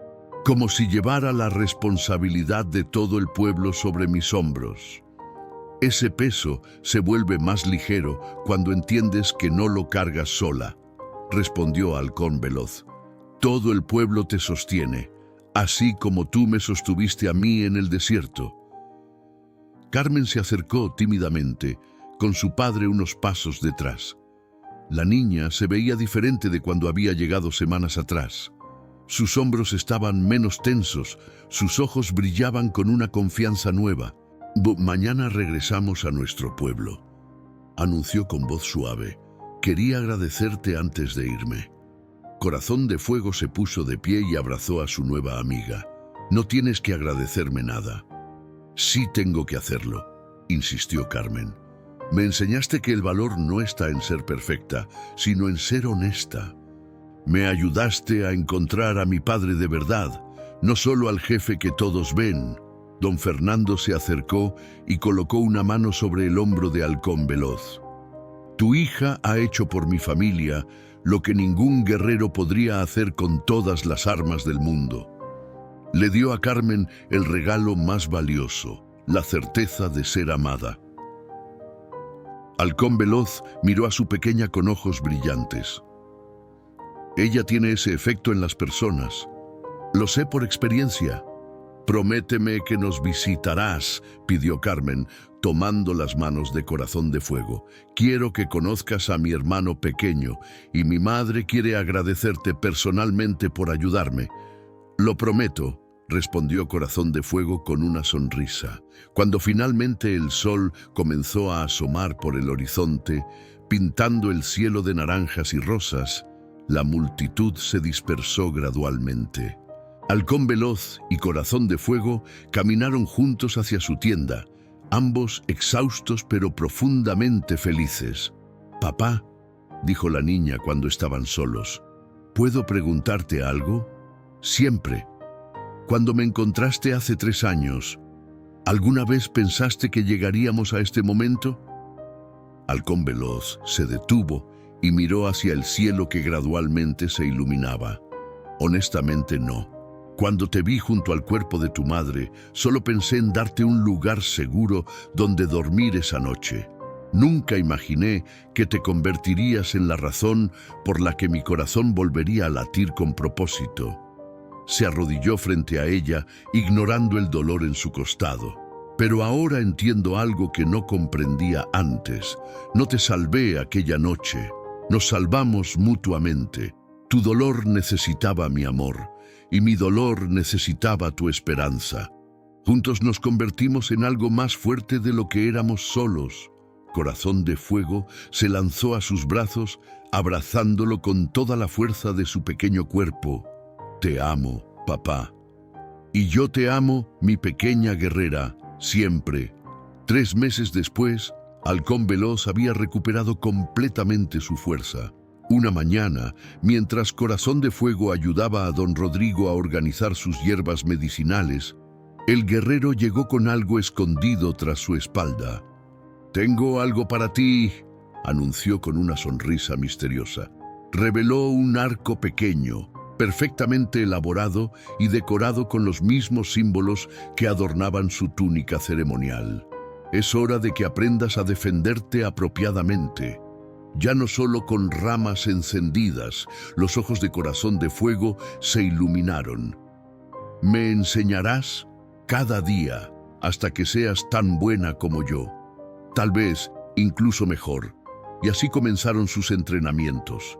como si llevara la responsabilidad de todo el pueblo sobre mis hombros. Ese peso se vuelve más ligero cuando entiendes que no lo cargas sola, respondió Halcón Veloz. Todo el pueblo te sostiene, así como tú me sostuviste a mí en el desierto. Carmen se acercó tímidamente, con su padre unos pasos detrás. La niña se veía diferente de cuando había llegado semanas atrás. Sus hombros estaban menos tensos, sus ojos brillaban con una confianza nueva. Mañana regresamos a nuestro pueblo, anunció con voz suave. Quería agradecerte antes de irme. Corazón de Fuego se puso de pie y abrazó a su nueva amiga. No tienes que agradecerme nada. Sí tengo que hacerlo, insistió Carmen. Me enseñaste que el valor no está en ser perfecta, sino en ser honesta. Me ayudaste a encontrar a mi padre de verdad, no solo al jefe que todos ven. Don Fernando se acercó y colocó una mano sobre el hombro de Halcón Veloz. Tu hija ha hecho por mi familia lo que ningún guerrero podría hacer con todas las armas del mundo. Le dio a Carmen el regalo más valioso, la certeza de ser amada. Halcón Veloz miró a su pequeña con ojos brillantes. Ella tiene ese efecto en las personas. Lo sé por experiencia. Prométeme que nos visitarás, pidió Carmen, tomando las manos de Corazón de Fuego. Quiero que conozcas a mi hermano pequeño y mi madre quiere agradecerte personalmente por ayudarme. Lo prometo, respondió Corazón de Fuego con una sonrisa. Cuando finalmente el sol comenzó a asomar por el horizonte, pintando el cielo de naranjas y rosas, la multitud se dispersó gradualmente. Halcón Veloz y Corazón de Fuego caminaron juntos hacia su tienda, ambos exhaustos pero profundamente felices. «Papá», dijo la niña cuando estaban solos, «¿puedo preguntarte algo?» «Siempre. Cuando me encontraste hace 3 años, ¿alguna vez pensaste que llegaríamos a este momento?» Halcón Veloz se detuvo y miró hacia el cielo que gradualmente se iluminaba. «Honestamente no. Cuando te vi junto al cuerpo de tu madre, solo pensé en darte un lugar seguro donde dormir esa noche. Nunca imaginé que te convertirías en la razón por la que mi corazón volvería a latir con propósito». Se arrodilló frente a ella, ignorando el dolor en su costado. «Pero ahora entiendo algo que no comprendía antes. No te salvé aquella noche. Nos salvamos mutuamente. Tu dolor necesitaba mi amor, y mi dolor necesitaba tu esperanza. Juntos nos convertimos en algo más fuerte de lo que éramos solos». Corazón de Fuego se lanzó a sus brazos, abrazándolo con toda la fuerza de su pequeño cuerpo. «Te amo, papá. Y yo te amo, mi pequeña guerrera, siempre». 3 meses después, Halcón Veloz había recuperado completamente su fuerza. Una mañana, mientras Corazón de Fuego ayudaba a don Rodrigo a organizar sus hierbas medicinales, el guerrero llegó con algo escondido tras su espalda. «Tengo algo para ti», anunció con una sonrisa misteriosa. Reveló un arco pequeño, perfectamente elaborado y decorado con los mismos símbolos que adornaban su túnica ceremonial. «Es hora de que aprendas a defenderte apropiadamente». Ya no solo con ramas encendidas, los ojos de Corazón de Fuego se iluminaron. «Me enseñarás cada día hasta que seas tan buena como yo, tal vez incluso mejor». Y así comenzaron sus entrenamientos.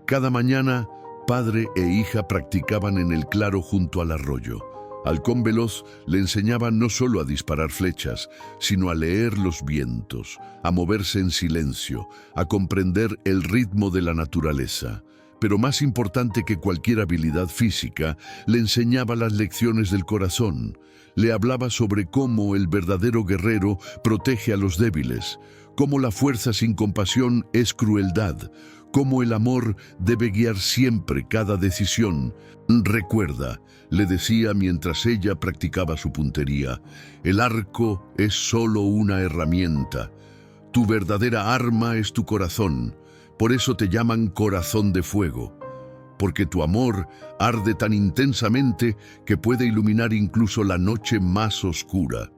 Cada mañana, padre e hija practicaban en el claro junto al arroyo. Halcón Veloz le enseñaba no solo a disparar flechas, sino a leer los vientos, a moverse en silencio, a comprender el ritmo de la naturaleza. Pero más importante que cualquier habilidad física, le enseñaba las lecciones del corazón. Le hablaba sobre cómo el verdadero guerrero protege a los débiles, cómo la fuerza sin compasión es crueldad, cómo el amor debe guiar siempre cada decisión. «Recuerda», le decía mientras ella practicaba su puntería, «el arco es solo una herramienta. Tu verdadera arma es tu corazón. Por eso te llaman Corazón de Fuego, porque tu amor arde tan intensamente que puede iluminar incluso la noche más oscura».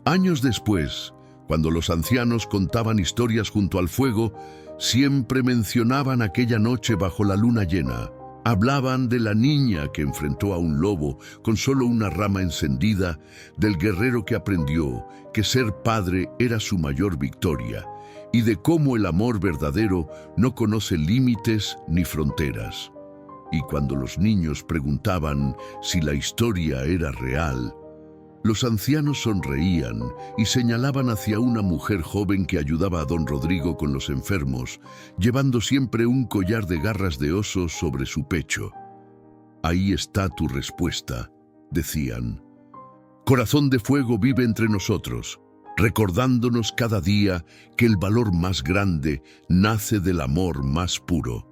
Años después, cuando los ancianos contaban historias junto al fuego, siempre mencionaban aquella noche bajo la luna llena. Hablaban de la niña que enfrentó a un lobo con solo una rama encendida, del guerrero que aprendió que ser padre era su mayor victoria, y de cómo el amor verdadero no conoce límites ni fronteras. Y cuando los niños preguntaban si la historia era real, los ancianos sonreían y señalaban hacia una mujer joven que ayudaba a don Rodrigo con los enfermos, llevando siempre un collar de garras de oso sobre su pecho. «Ahí está tu respuesta», decían. Corazón de Fuego vive entre nosotros, recordándonos cada día que el valor más grande nace del amor más puro.